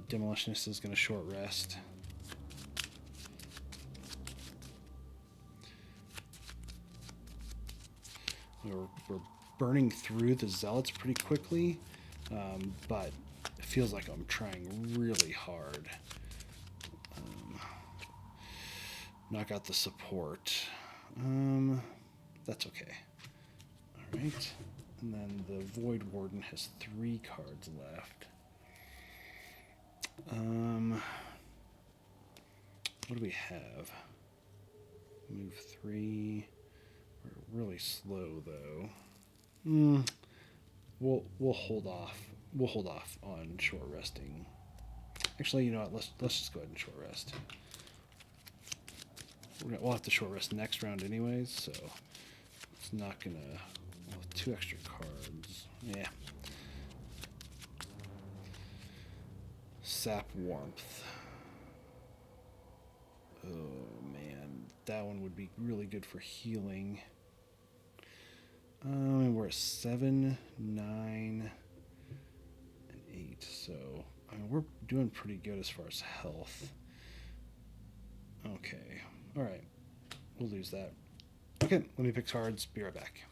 Demolitionist is going to short rest. We're burning through the zealots pretty quickly, but it feels like I'm trying really hard. Knock out the support. That's okay. All right. And then the Void Warden has 3 cards left. What do we have? Move 3. We're really slow though. We'll hold off. We'll hold off on short resting. Actually, you know what? Let's just go ahead and short rest. We'll have to short rest next round anyways, so it's not gonna. We'll have 2 extra cards. Yeah. Sap Warmth. Oh man, that one would be really good for healing. We're at 7, 9, and 8, so I mean we're doing pretty good as far as health. Okay, all right, we'll lose that. Okay, let me pick cards. Be right back.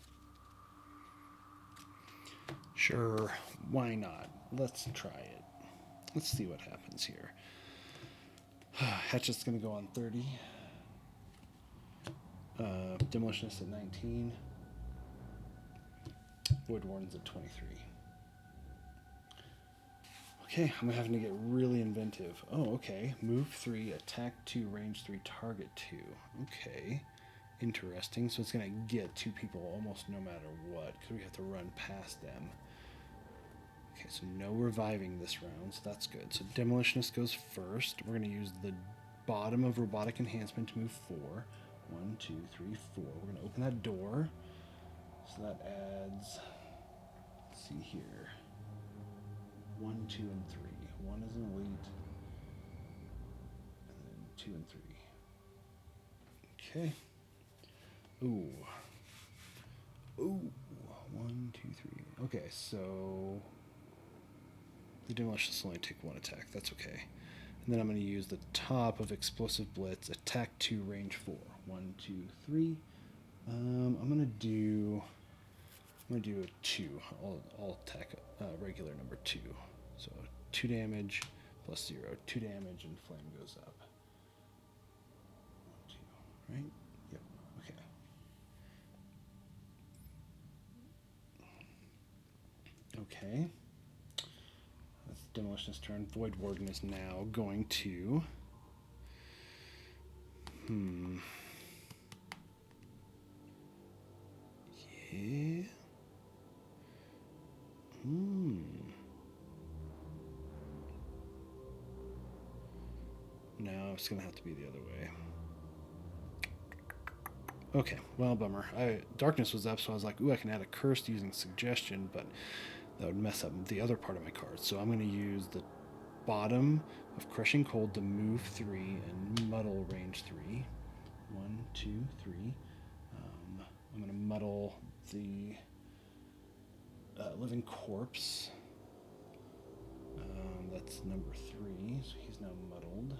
Sure, why not? Let's try it. Let's see what happens here. Hatchet's going to go on 30. Demolitionist at 19. Voidwarden's at 23. Okay, I'm having to get really inventive. Oh, okay. Move 3, attack 2, range 3, target 2. Okay. Interesting. So it's going to get 2 people almost no matter what, because we have to run past them. Okay, so no reviving this round, so that's good. So Demolitionist goes first. We're going to use the bottom of Robotic Enhancement to move 4. 1, 2, 3, 4. We're going to open that door. So that adds, let's see here, 1, 2, and 3. 1 is an elite, and then 2 and 3. Okay. Ooh. 1, 2, 3. Okay, so the Demolitionist will only take 1 attack. That's okay. And then I'm going to use the top of Explosive Blitz, attack 2, range 4. 1, 2, 3. I'm going to do a 2. I'll attack regular number 2. So 2 damage plus 0. 2 damage and flame goes up. 1, 2, right? Yep. Okay. Okay. That's Demolitionist's turn. Void Warden is now going to. Yeah. No, it's gonna have to be the other way. Okay, well, bummer. Darkness was up, so I was like, ooh, I can add a curse using suggestion, but that would mess up the other part of my cards. So I'm going to use the bottom of Crushing Cold to move 3 and muddle range 3. 1, 2, 3. I'm going to muddle the Living Corpse. That's number 3, so he's now muddled.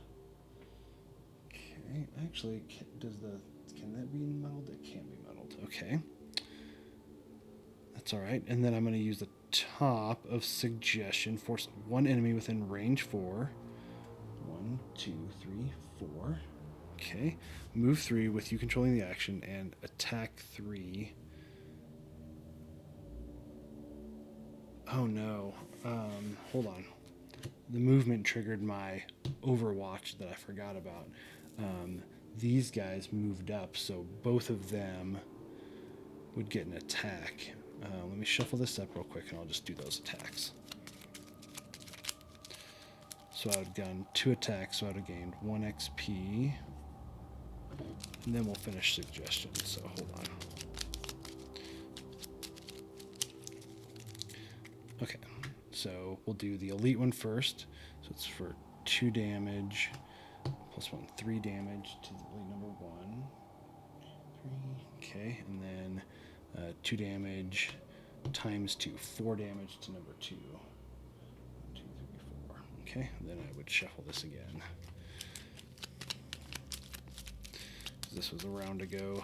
Okay, actually, can that be muddled? It can be muddled. Okay. That's all right. And then I'm going to use the top of Suggestion. Force 1 enemy within range 4. 1, 2, 3, 4. Okay. Move 3 with you controlling the action and attack 3. Oh no. Hold on. The movement triggered my Overwatch that I forgot about. These guys moved up, so both of them would get an attack. Let me shuffle this up real quick, and I'll just do those attacks. So I would have done 2 attacks, so I would have gained 1 XP. And then we'll finish suggestion, so hold on. Okay, so we'll do the elite one first. So it's for 2 damage, plus 1, 3 damage to the elite number 1. 3, okay, and then 2 damage times 2, 4 damage to number 2. 1, 2, 3, 4. Okay, and then I would shuffle this again. This was a round ago.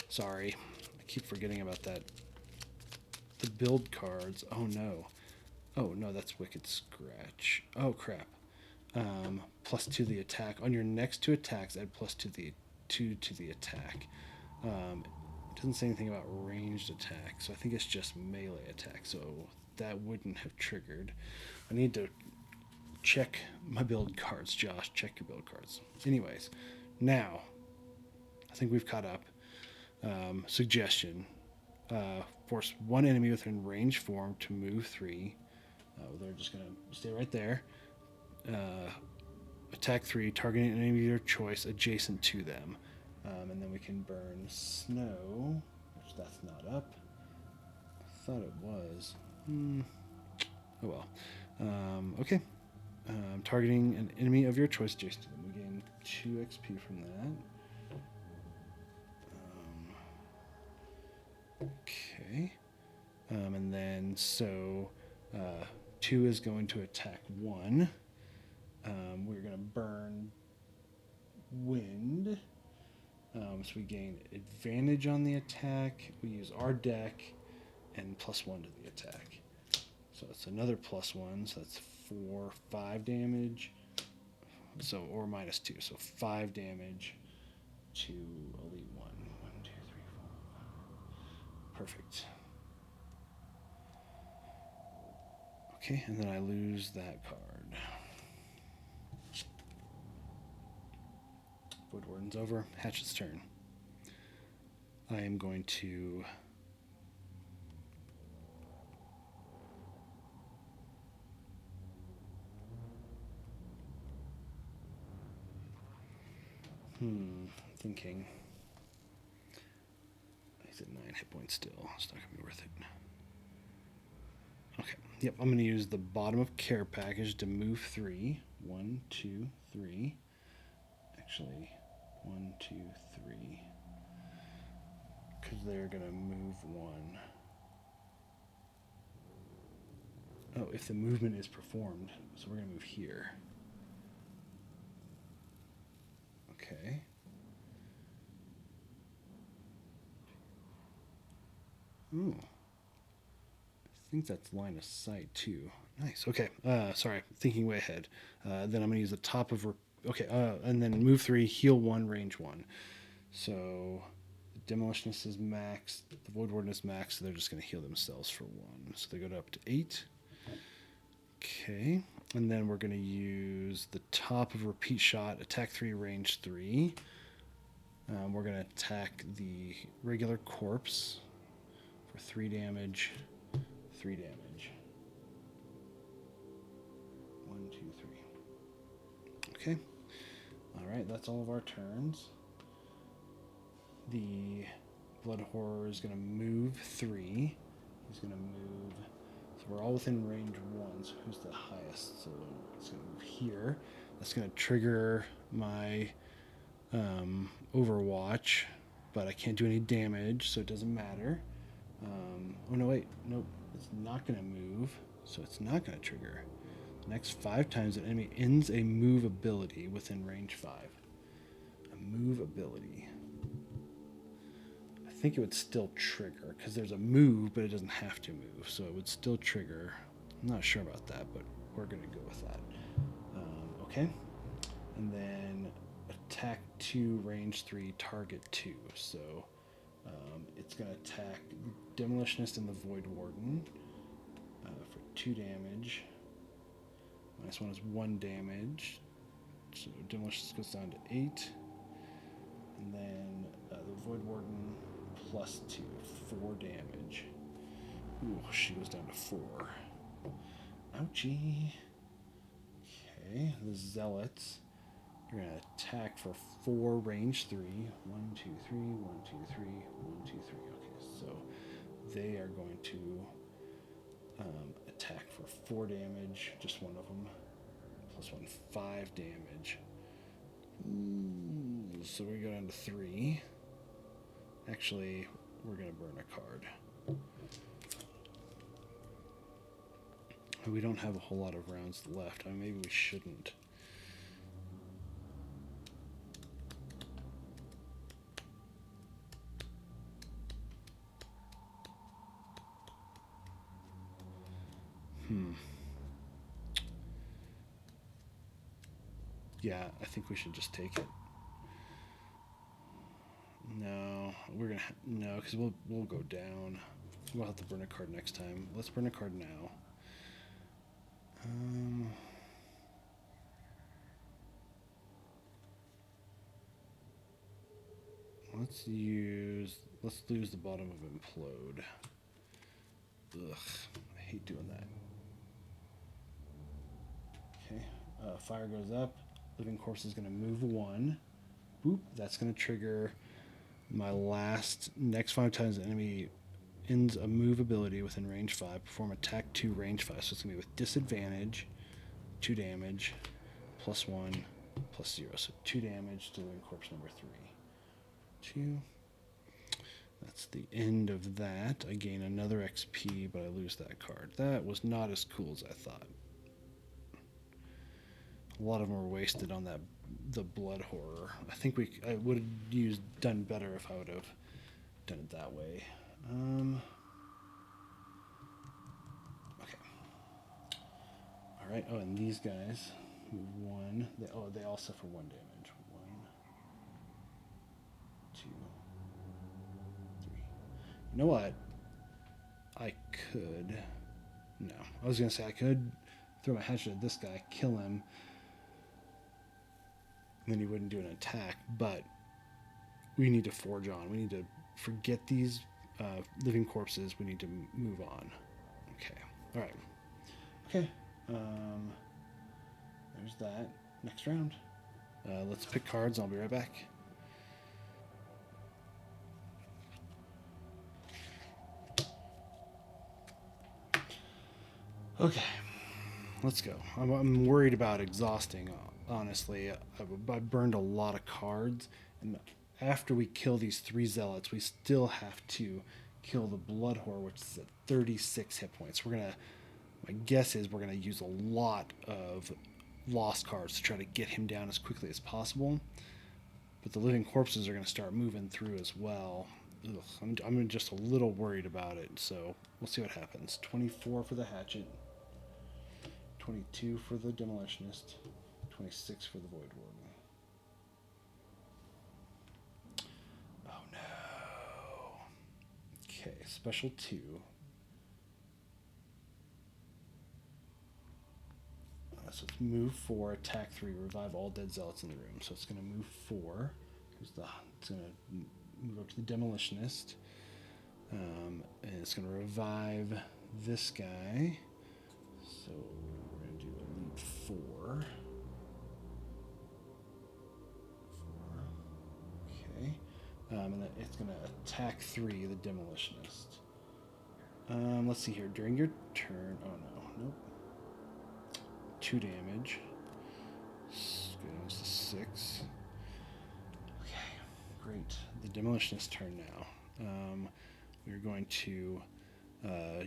Sorry, I keep forgetting about that. The build cards. Oh no. Oh no, that's Wicked Scratch. Oh crap. Plus 2 to the attack. On your next 2 attacks, add plus 2 to the attack. It doesn't say anything about ranged attack, so I think it's just melee attack. So that wouldn't have triggered. I need to check my build cards, Josh. Check your build cards. Anyways, now I think we've caught up. Suggestion. Force 1 enemy within range form to move 3. They're just going to stay right there. Attack 3, targeting an enemy of your choice adjacent to them. And then we can burn snow, which that's not up. I thought it was. Oh well. Okay. Targeting an enemy of your choice adjacent to them. We gain 2 XP from that. Okay. And then, so 2 is going to attack 1. We're going to burn wind. So we gain advantage on the attack. We use our deck and plus 1 to the attack. So it's another plus 1. So that's 4, 5 damage. So, or minus 2. So 5 damage to Elite 1. 1, 2, 3, 4. Perfect. Okay, and then I lose that card. Voidwarden's over. Hatchet's turn. I am going to thinking. He's at 9 hit points still. It's not gonna be worth it. Okay. Yep, I'm gonna use the bottom of care package to move 3. 1, 2, 3. Actually, 1, 2, 3. Because they're gonna move 1. Oh, if the movement is performed, so we're gonna move here. Okay. Ooh. I think that's line of sight too. Nice. Okay. Sorry, thinking way ahead. Then I'm gonna use the top of. Okay. And then move 3, heal 1, range 1. So the Demolitionist is max. The Voidwarden is max. So they're just gonna heal themselves for 1. So they go up to 8. Okay. And then we're gonna use the top of repeat shot. Attack 3, range 3. We're gonna attack the regular corpse for 3 damage. 3 damage. 1, 2, 3. Okay. Alright, that's all of our turns. The Blood Horror is going to move 3. He's going to move. So we're all within range 1. So who's the highest? So it's going to move here. That's going to trigger my Overwatch, but I can't do any damage, so it doesn't matter. Oh no, wait. Nope. It's not going to move, so it's not going to trigger. The next 5 times an enemy ends a move ability within range 5. A move ability. I think it would still trigger, because there's a move, but it doesn't have to move, so it would still trigger. I'm not sure about that, but we're going to go with that. Okay. And then attack 2, range 3, target 2. So it's going to attack Demolitionist and the Voidwarden for 2 damage. Minus 1 is 1 damage. So Demolitionist goes down to 8. And then the Voidwarden plus 2, 4 damage. Ooh, she goes down to 4. Ouchie. Okay, the Zealots. You're going to attack for 4, range 3. 1, 2, 3, 1, 2, 3, 1, 2, 3. Okay, so they are going to attack for 4 damage, just one of them. Plus 1, 5 damage. So we go down to 3. Actually, we're going to burn a card. We don't have a whole lot of rounds left. I mean, maybe we shouldn't. Yeah, I think we should just take it. No, we're gonna no, because we'll go down. We'll have to burn a card next time. Let's burn a card now. Let's lose the bottom of Implode. Ugh, I hate doing that. Okay, fire goes up. Living Corpse is going to move 1. Boop, that's going to trigger my next 5 times the enemy ends a move ability within range 5. Perform attack 2, range 5. So it's going to be with disadvantage, 2 damage, plus 1, plus 0. So 2 damage to Living Corpse number 3. 2. That's the end of that. I gain another XP, but I lose that card. That was not as cool as I thought. A lot of them were wasted on the blood horror. I think I would have done better if I would have done it that way. Okay. All right. Oh, and these guys move 1. They all suffer 1 damage. 1, 2, 3. You know what? I could. No, I was gonna say I could throw my hatchet at this guy, kill him. Then he wouldn't do an attack, but we need to forge on. We need to forget these living corpses. We need to move on. Okay. All right. Okay. There's that. Next round. Let's pick cards. I'll be right back. Okay. Let's go. I'm worried about exhausting, honestly. I burned a lot of cards, and after we kill these 3 zealots, we still have to kill the blood whore, which is at 36 hit points. My guess is we're gonna use a lot of lost cards to try to get him down as quickly as possible. But the living corpses are gonna start moving through as well. Ugh, I'm just a little worried about it, so we'll see what happens. 24 for the hatchet. 22 for the Demolitionist, 26 for the Voidwarden. Oh no. Okay, special 2. So it's move 4, attack 3, revive all dead zealots in the room. So it's going to move 4. It's going to move up to the Demolitionist. And it's going to revive this guy. So we're going to do Elite 4. Okay. And then it's going to attack 3, the Demolitionist. Let's see here. During your turn... Oh, no. Nope. 2 damage. Goes to 6. Okay. Great. The Demolitionist turn now. We're going to...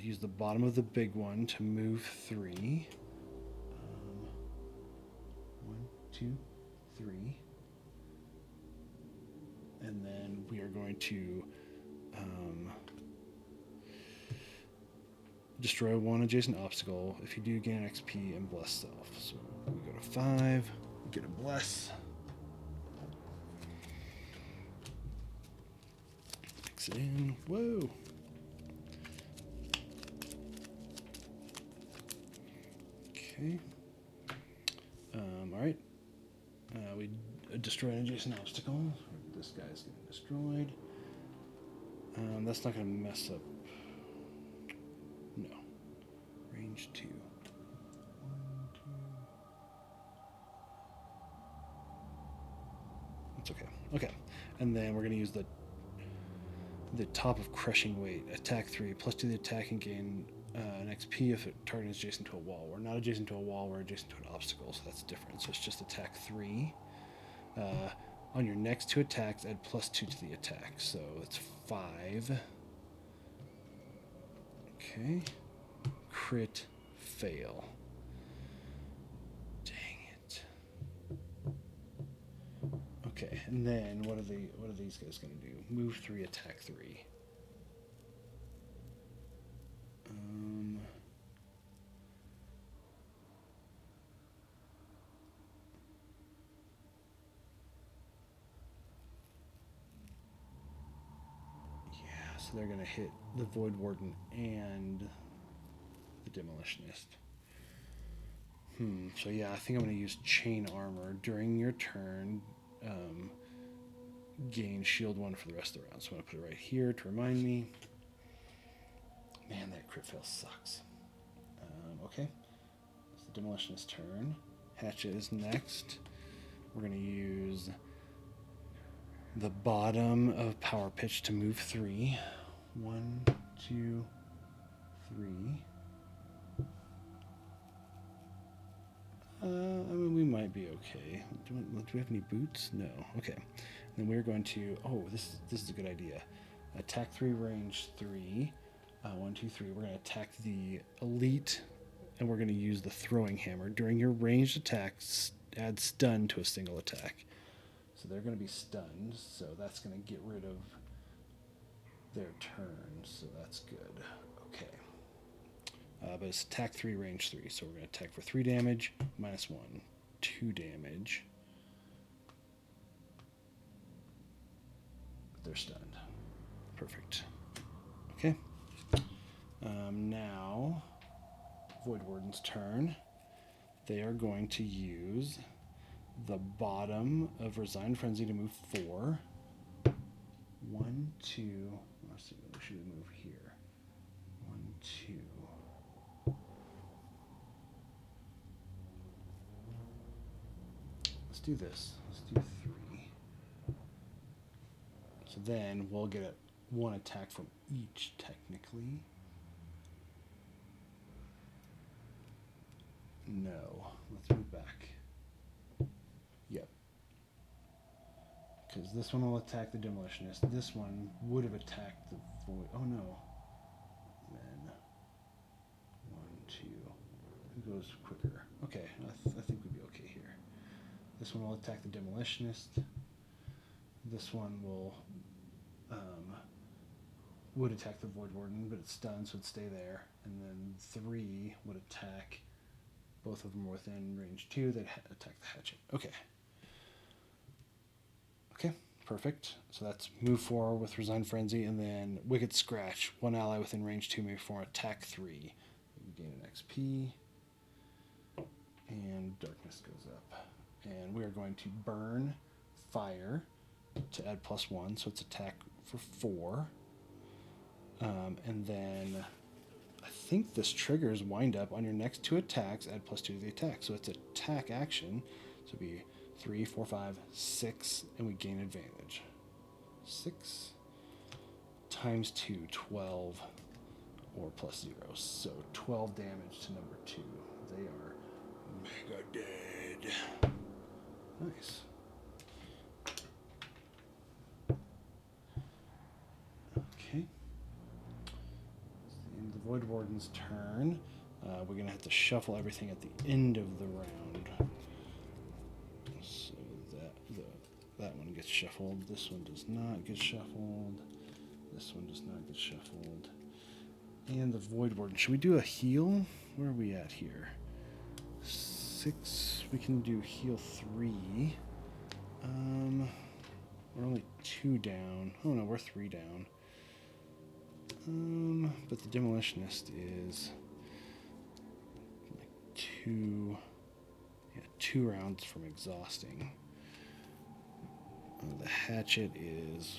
use the bottom of the big one to move 3. 1, 2, 3. And then we are going to destroy 1 adjacent obstacle. If you do, gain an XP and bless self. So we go to 5. We get a bless. Mix it in. Whoa. Okay. All right. We destroy an adjacent obstacle. This guy's getting destroyed. That's not going to mess up. No. Range 2. 1, It's okay. Okay. And then we're going to use the top of crushing weight. Attack 3. Plus 2 the attack and gain an XP if it target is adjacent to a wall. We're not adjacent to a wall, we're adjacent to an obstacle, so that's different. So it's just attack 3. On your next 2 attacks, add plus 2 to the attack. So it's 5. Okay. Crit fail. Dang it. Okay, and then what are these guys going to do? Move 3, attack 3. Yeah, so they're going to hit the Voidwarden and the Demolitionist. So yeah, I think I'm going to use Chain Armor. During your turn, gain shield 1 for the rest of the round. So I'm going to put it right here to remind me. Man, that crit fail sucks. Okay, it's the Demolitionist's turn. Hatchet is next. We're going to use the bottom of Power Pitch to move 3. 1, 2, 3. I mean, we might be okay. Do we have any boots? No. Okay. Then we're going to... Oh, this is a good idea. Attack 3, range 3. 1, 2, 3. We're going to attack the elite, and we're going to use the throwing hammer. During your ranged attacks, add stun to a single attack. So they're going to be stunned, so that's going to get rid of their turn, so that's good. Okay. But it's attack 3, range 3, so we're going to attack for 3 damage, minus 1, 2 damage. They're stunned. Perfect. Okay. Now, Voidwarden's turn. They are going to use the bottom of Resigned Frenzy to move 4. 1, 2. Let's see, we should move here. 1, 2. Let's do this. Let's do 3. So then we'll get 1 attack from each, technically. No. Let's move back. Yep. Because this one will attack the Demolitionist. This one would have attacked the Void. Oh no. Then 1, 2. Who goes quicker? Okay, I think we'd be okay here. This one will attack the Demolitionist. This one will would attack the Voidwarden, but it's stunned, so it'd stay there. And then 3 would attack. Both of them are within range 2. They'd attack the Hatchet. Okay. Okay, perfect. So that's move 4 with Resigned Frenzy, and then Wicked Scratch. 1 ally within range 2 may perform attack 3. You gain an XP. And darkness goes up. And we are going to burn fire to add plus 1, so it's attack for 4. And then I think this triggers wind up on your next 2 attacks, add plus 2 to the attack. So it's attack action. So it'd be 3, 4, 5, 6, and we gain advantage. 6 times 2, 12, or plus 0. So 12 damage to number 2. They are mega dead. Nice. Okay. In the Voidwarden's turn, we're going to have to shuffle everything at the end of the round. So that one gets shuffled. This one does not get shuffled. This one does not get shuffled. And the Voidwarden. Should we do a heal? Where are we at here? 6. We can do heal 3. We're only 2 down. Oh no, we're 3 down. But the Demolitionist is like 2 rounds from exhausting. The Hatchet is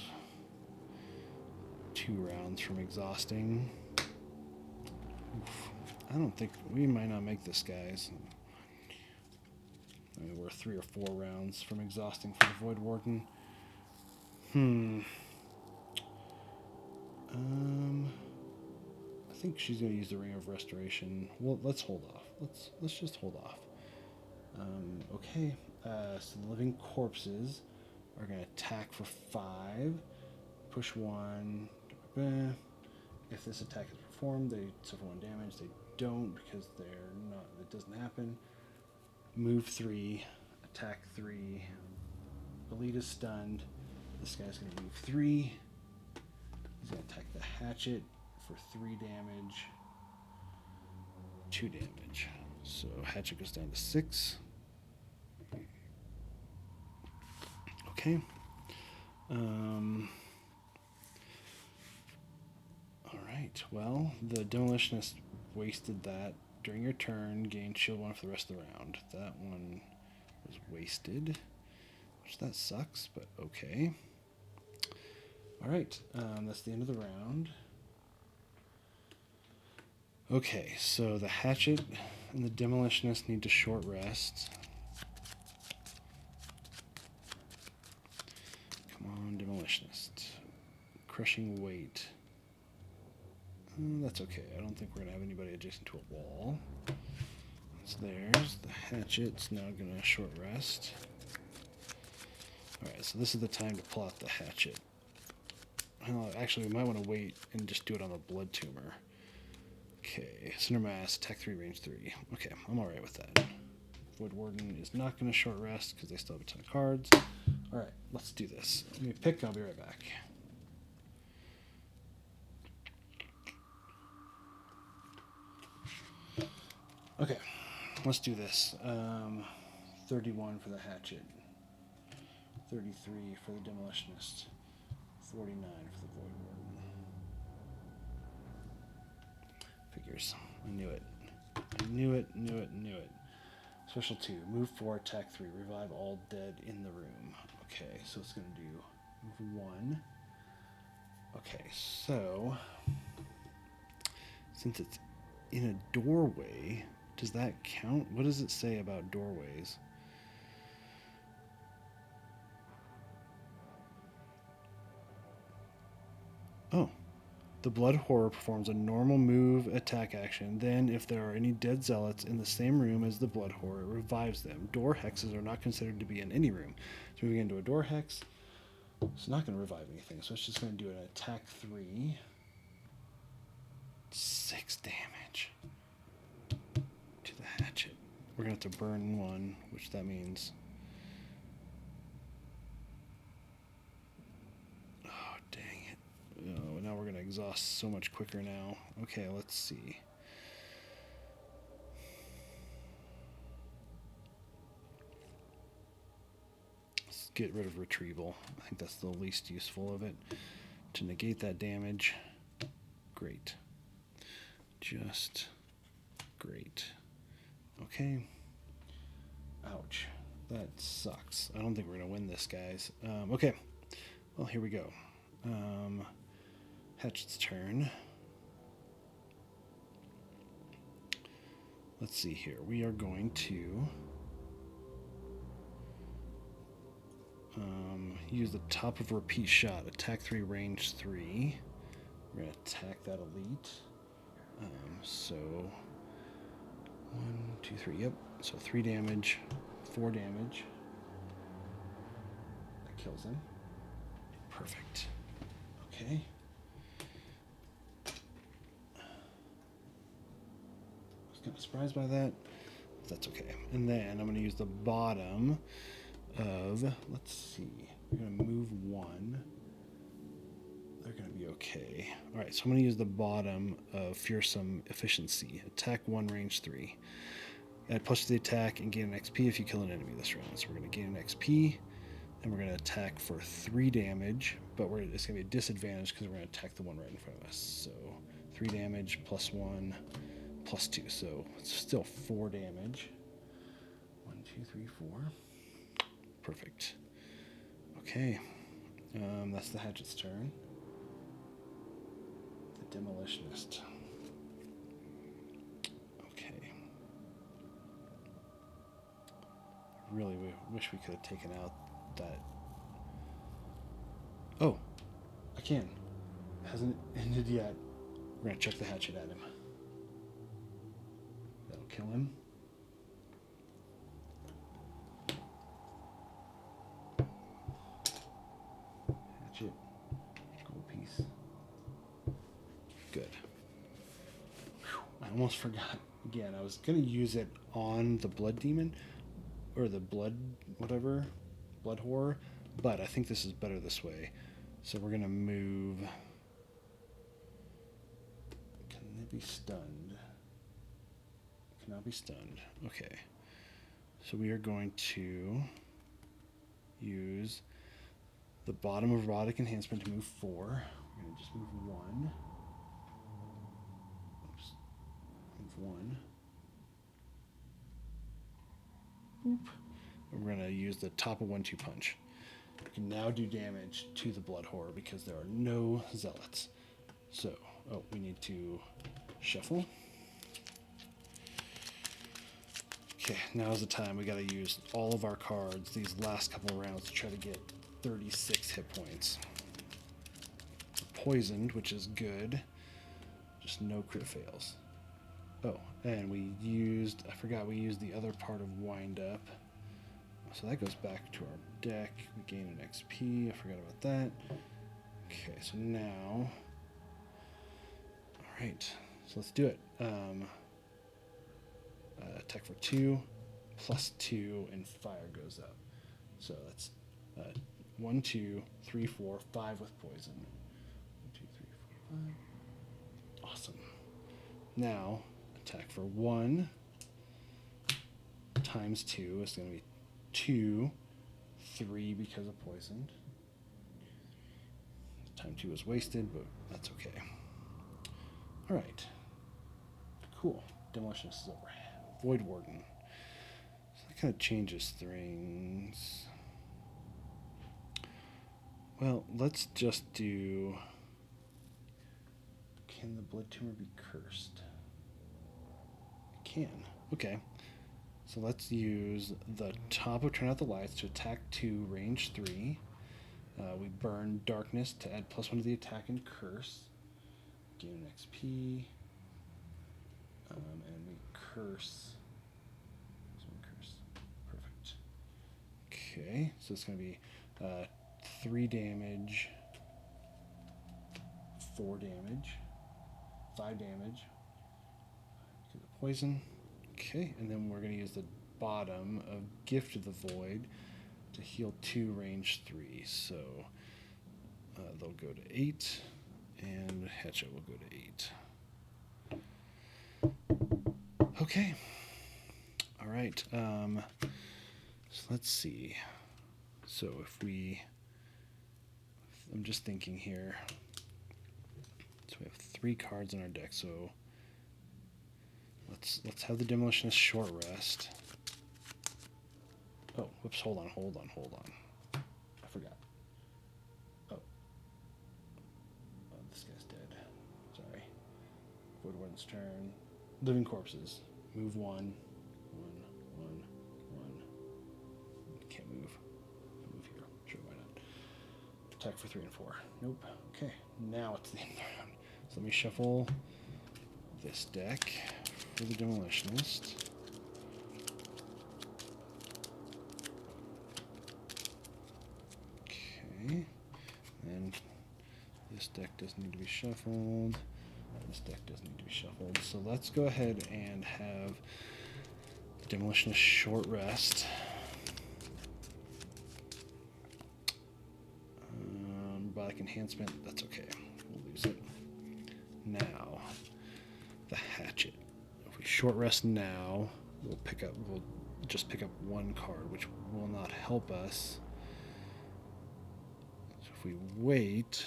2 rounds from exhausting. Oof. I don't think we might not make this, guys. I mean, we're 3 or 4 rounds from exhausting for the Voidwarden. I think she's going to use the Ring of Restoration. Well, let's hold off. Let's just hold off. Okay. So the living corpses are going to attack for 5. Push 1. If this attack is performed, they suffer 1 damage. They don't because they're not. It doesn't happen. Move 3. Attack 3. Elite is stunned. This guy's going to move 3. He's going to attack the Hatchet for 3 damage. 2 damage. So Hatchet goes down to 6. Okay. Alright, well, the Demolitionist wasted that during your turn, gained shield 1 for the rest of the round. That one was wasted, which that sucks, but okay. Alright, that's the end of the round. Okay, so the Hatchet and the Demolitionist need to short rest. Come on, Demolitionist. Crushing weight. That's okay. I don't think we're going to have anybody adjacent to a wall. That's theirs. The Hatchet's now going to short rest. Alright, so this is the time to pull out the Hatchet. Actually, we might want to wait and just do it on the Blood Tumor. Okay, Cinder Mass, attack 3, range 3. Okay, I'm alright with that. Voidwarden is not going to short rest because they still have a ton of cards. Alright, let's do this. Let me pick, I'll be right back. Okay, let's do this. 31 for the Hatchet. 33 for the Demolitionist. 49 for the Voidwarden. Figures. I knew it. I knew it. Special 2. Move 4, attack 3. Revive all dead in the room. Okay, so it's going to do move 1. Okay, so since it's in a doorway, does that count? What does it say about doorways? Oh. The Blood Horror performs a normal move attack action. Then, if there are any dead zealots in the same room as the Blood Horror, it revives them. Door hexes are not considered to be in any room. So moving into a door hex, it's not going to revive anything. So it's just going to do an attack 3. 6 damage to the Hatchet. We're going to have to burn 1, which that means... Oh, dang it. Oh, now we're going to exhaust so much quicker now. Okay, let's see. Let's get rid of Retrieval. I think that's the least useful of it. To negate that damage. Great. Just great. Okay. Ouch. That sucks. I don't think we're going to win this, guys. Okay. Well, here we go. Hatchet's turn. Let's see here. We are going to use the top of repeat shot. Attack 3, range 3. We're going to attack that elite. So 1, 2, 3. Yep. So 3 damage, 4 damage. That kills him. Perfect. Okay. I was kind of surprised by that. But that's okay. And then I'm going to use the bottom of, let's see, we're going to move 1. They're going to be okay. All right, so I'm going to use the bottom of Fearsome Efficiency. Attack 1, range 3. Add plus to the attack and gain an XP if you kill an enemy this round. So we're going to gain an XP, and we're going to attack for 3 damage, but it's going to be a disadvantage because we're going to attack the one right in front of us. So 3 damage, plus 1, plus 2. So it's still 4 damage. 1, 2, 3, 4. Perfect. Okay. That's the Hatchet's turn. The Demolitionist. Okay. really wish we could have taken out that. Oh, I can. Hasn't ended yet. We're gonna chuck the hatchet at him. That'll kill him. Hatchet. Gold piece. Good. Whew, I almost forgot. Again, I was gonna use it on the blood demon, or the blood whatever, blood horror, but I think this is better this way. So we're gonna move. Can they be stunned? Cannot be stunned. Okay. So we are going to use the bottom of erotic enhancement to move 4. We're gonna just move 1. Oops. Move 1. Oop. We're going to use the top of 1-2 punch. We can now do damage to the blood horror because there are no zealots. So, we need to shuffle. Okay, now's the time. We got to use all of our cards these last couple of rounds to try to get 36 hit points. Poisoned, which is good. Just no crit fails. Oh, and I forgot we used the other part of wind up. So that goes back to our deck. We gain an XP. I forgot about that. Okay, so now. Alright, so let's do it. Attack for 2, plus 2, and fire goes up. So that's 1, 2, 3, 4, 5 with poison. 1, 2, 3, 4, 5. Awesome. Now, attack for 1 times 2 is going to be 2, 3 because of poisoned. Time 2 is wasted, but that's okay. Alright. Cool. Demolitionist is over. Voidwarden. So that kind of changes things. Well, let's just do... Can the blood tumor be cursed? It can. Okay. So let's use the top of Turn Out the Lights to attack 2, range 3. We burn Darkness to add +1 to the attack and curse. Gain an XP. And we curse. Perfect. Okay, so it's going to be 3 damage, 4 damage, 5 damage because of poison. Okay, and then we're going to use the bottom of Gift of the Void to heal 2, range 3. So they'll go to 8, and Hatchet will go to 8. Okay. All right. So let's see. So I'm just thinking here. So we have 3 cards in our deck. So let's have the Demolitionist short rest. Oh, whoops! Hold on. I forgot. Oh, this guy's dead. Sorry. Voidwarden's turn. Living corpses. Move 1. Can't move. I'll move here. Sure, why not? Attack for 3 and 4. Nope. Okay. Now it's the end of the round. So let me shuffle this deck for the Demolitionist. Okay. And this deck does need to be shuffled. This deck does need to be shuffled. So let's go ahead and have the Demolitionist short rest. Robotic enhancement, that's okay. We'll lose it. Now, the Hatchet. If we short rest now, we'll just pick up 1 card, which will not help us. So if we wait,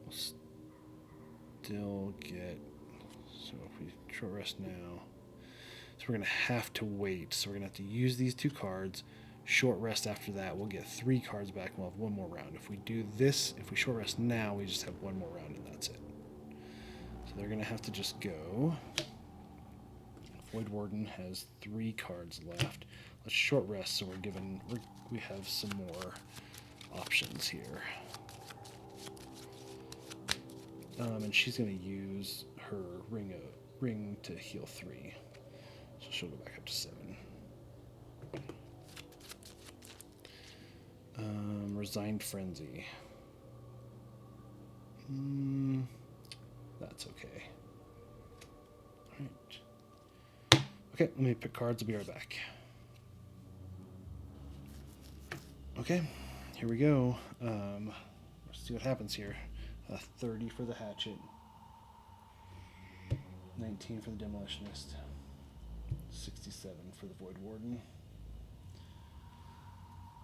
we'll still get, so if we short rest now, so we're going to have to wait. So we're going to have to use these 2 cards, short rest after that, we'll get 3 cards back and we'll have 1 more round. If we do this, if we short rest now, we just have 1 more round and that's it. So they're going to have to just go. Voidwarden has 3 cards left. Let's short rest so we have some more options here. And she's going to use her ring to heal 3. So she'll go back up to 7. Resigned Frenzy. That's okay. Alright. Okay, let me pick cards. I'll be right back. Okay, here we go. Let's see what happens here. 30 for the Hatchet. 19 for the Demolitionist. 67 for the Voidwarden.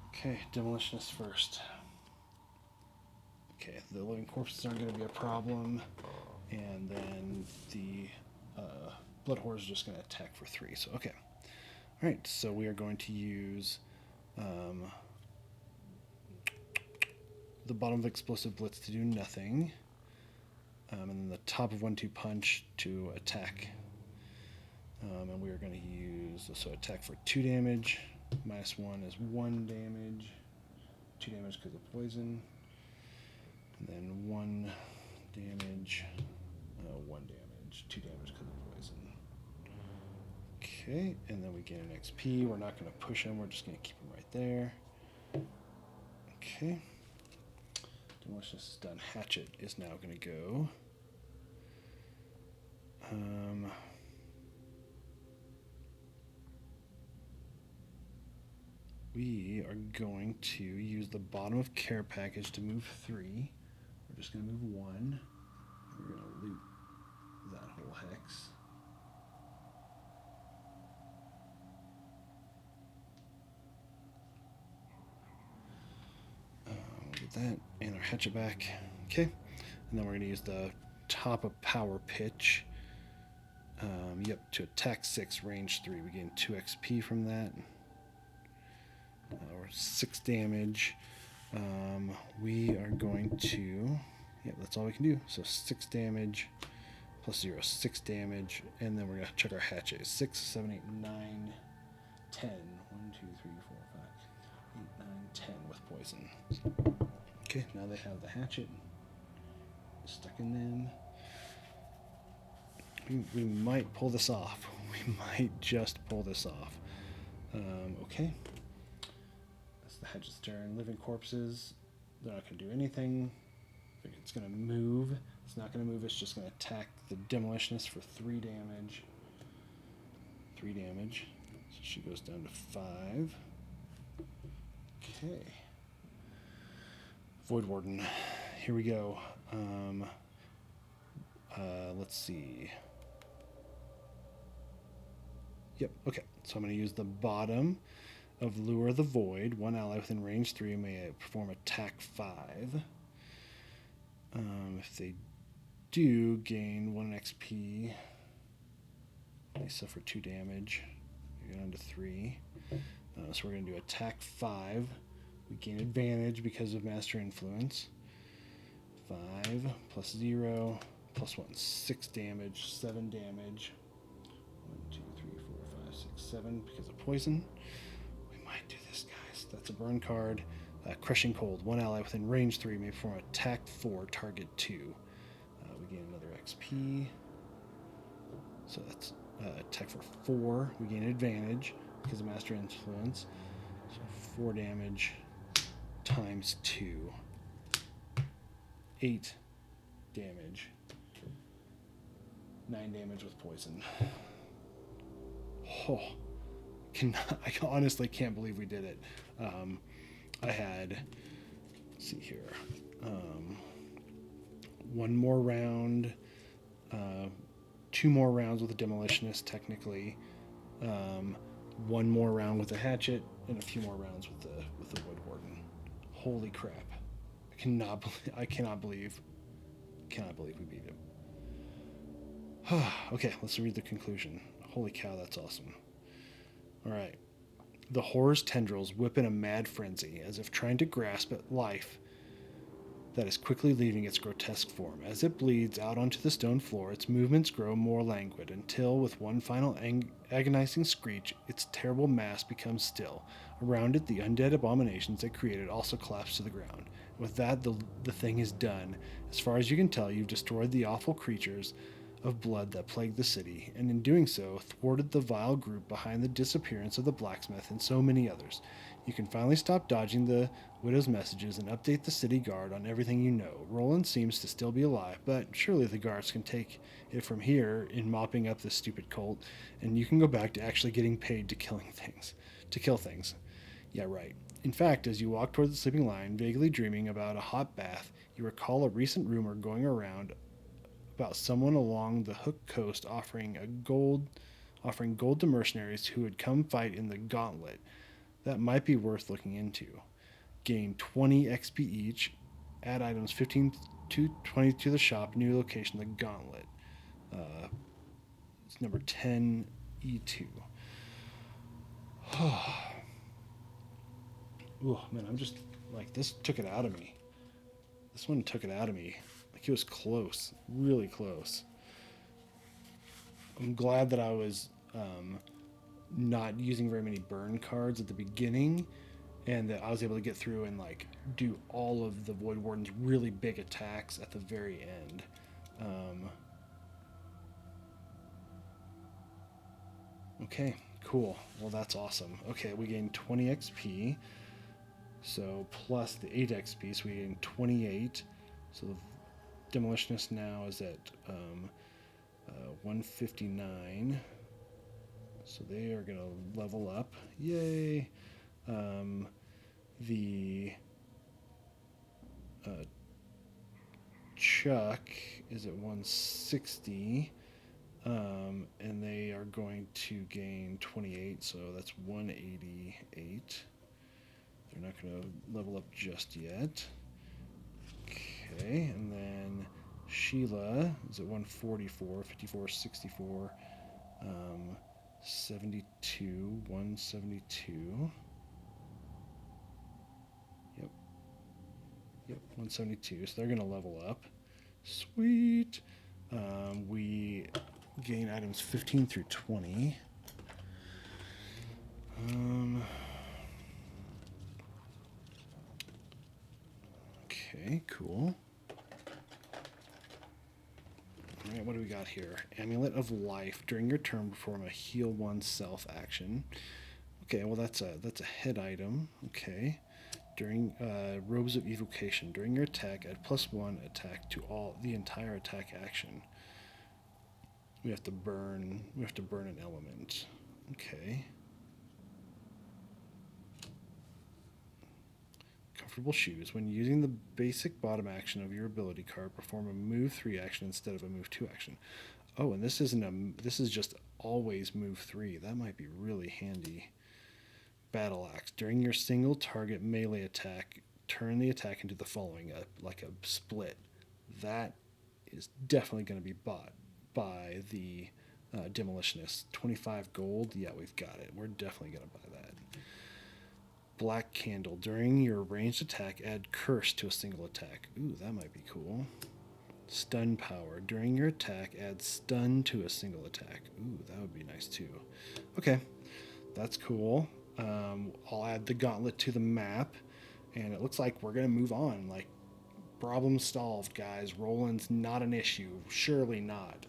Okay, Demolitionist first. Okay, the living corpses aren't going to be a problem. And then the Blood Horror is just going to attack for 3. So, okay. Alright, so we are going to use the bottom of Explosive Blitz to do nothing. And then the top of 1-2 Punch to attack. And we are going to use, so attack for 2 damage. -1 is 1 damage. 2 damage because of poison. And then 1 damage. 1 damage. 2 damage because of poison. Okay, and then we get an XP. We're not going to push him. We're just going to keep him right there. Okay. Demolitionist is done. Hatchet is now going to go. We are going to use the bottom of Care Package to move 3. We're just going to move 1. We're going to loot that whole hex. We'll get that and our Hatchet back. Okay. And then we're going to use the top of Power Pitch. To attack 6, range 3. We gain 2 XP from that. Or 6 damage. We are going to... that's all we can do. So 6 damage plus 0, 6 damage. And then we're going to check our Hatchet. 6, 7, 8, 9, 10. 1, 2, 3, 4, 5, 8, 9, 10 with poison. Okay, now they have the Hatchet stuck in them. We might pull this off. We might just pull this off. Okay. That's the Hatchet's turn. Living corpses. They're not going to do anything. It's going to move. It's not going to move. It's just going to attack the Demolitionist for 3 damage. 3 damage. So she goes down to 5. Okay. Voidwarden. Here we go. Let's see. Yep, okay. So I'm going to use the bottom of Lure the Void. 1 ally within range 3 may perform attack 5. If they do gain 1 XP, they suffer 2 damage. We go down to 3. So we're going to do attack 5. We gain advantage because of Master Influence. 5 plus 0 plus 1, 6 damage, 7 damage. 1, 2, 3, 4, 5, 6, 7 because of poison. We might do this, guys. That's a burn card. Crushing Cold. 1 ally within range 3 may perform attack 4, target 2. We gain another XP. So that's attack for 4. We gain advantage because of Master Influence. So 4 damage times 2. 8 damage. 9 damage with poison. Oh, I honestly can't believe we did it. I had, let's see here, 1 more round, 2 more rounds with the Demolitionist, technically, 1 more round with the Hatchet, and a few more rounds with the Woodwarden. Holy crap! I cannot believe we beat him. Okay, let's read the conclusion. Holy cow, that's awesome. All right. The horror's tendrils whip in a mad frenzy, as if trying to grasp at life that is quickly leaving its grotesque form. As it bleeds out onto the stone floor, its movements grow more languid until, with one final agonizing screech, its terrible mass becomes still. Around it, the undead abominations it created also collapse to the ground. With that, the thing is done. As far as you can tell, you've destroyed the awful creatures of blood that plagued the city, and in doing so, thwarted the vile group behind the disappearance of the blacksmith and so many others. You can finally stop dodging the widow's messages and update the city guard on everything you know. Roland seems to still be alive, but surely the guards can take it from here in mopping up this stupid cult, and you can go back to actually getting paid to kill things. Yeah, right. In fact, as you walk toward the sleeping lion, vaguely dreaming about a hot bath, you recall a recent rumor going around about someone along the Hook Coast offering gold to mercenaries who would come fight in the Gauntlet. That might be worth looking into. Gain 20 XP each. Add items 15 to 20 to the shop. New location, the Gauntlet. It's number 10 E2. Oh man, I'm just like, this took it out of me. This one took it out of me. Like, it was close, really close. I'm glad that I was not using very many burn cards at the beginning, and that I was able to get through and like do all of the Void Warden's really big attacks at the very end. Okay, cool. Well, that's awesome. Okay, we gained 20 XP. So plus the 8 XP, so we gain 28. So the Demolitionist now is at 159. So they are going to level up. Yay! The Chuck is at 160. And they are going to gain 28, so that's 188. They're not going to level up just yet. Okay, and then Sheila is at 144, 54, 64, 72, 172. Yep, 172. So they're going to level up. Sweet. We gain items 15 through 20. Okay, cool. Alright, what do we got here? Amulet of Life. During your turn, perform a heal oneself action. Okay, well that's a head item. Okay. During Robes of Evocation. During your attack, add +1 attack to the entire attack action. We have to burn an element. Okay. Comfortable shoes. When using the basic bottom action of your ability card, perform a move 3 action instead of a move 2 action. Oh, and this is just always move 3. That might be really handy. Battle axe. During your single target melee attack, turn the attack into the following, like a split. That is definitely going to be bought by the Demolitionist. 25 gold. Yeah, we've got it. We're definitely going to buy that. Black Candle. During your ranged attack, add Curse to a single attack. Ooh, that might be cool. Stun Power. During your attack, add Stun to a single attack. Ooh, that would be nice too. Okay, that's cool. I'll add the Gauntlet to the map, and it looks like we're going to move on. Like, problem solved, guys. Roland's not an issue. Surely not.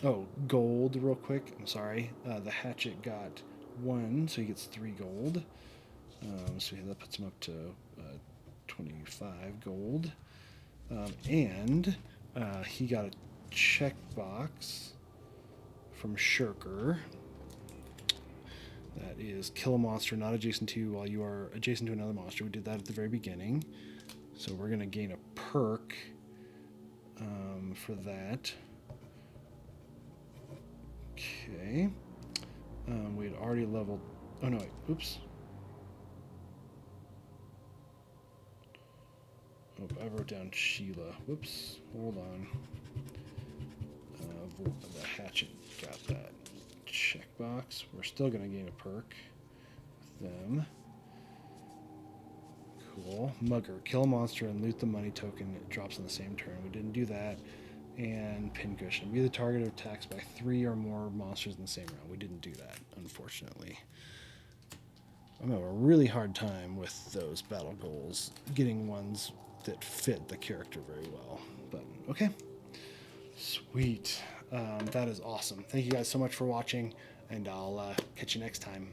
Oh, gold real quick. I'm sorry. The Hatchet got 1, so he gets 3 gold. So that puts him up to 25 gold. And he got a checkbox from Shirker. That is kill a monster not adjacent to you while you are adjacent to another monster. We did that at the very beginning. So we're going to gain a perk for that. Okay. We had already leveled... Oh, no, wait. Oops. Oh, I wrote down Sheila. Whoops. Hold on. The Hatchet got that checkbox. We're still going to gain a perk with them. cool. Mugger, kill a monster and loot the money token. It drops on the same turn. We didn't do that. And Pincushion, be the target of attacks by 3 or more monsters in the same round. We didn't do that, unfortunately. I'm having a really hard time with those battle goals, getting ones that fit the character very well. But okay, sweet. That is awesome. Thank you guys so much for watching, and I'll catch you next time.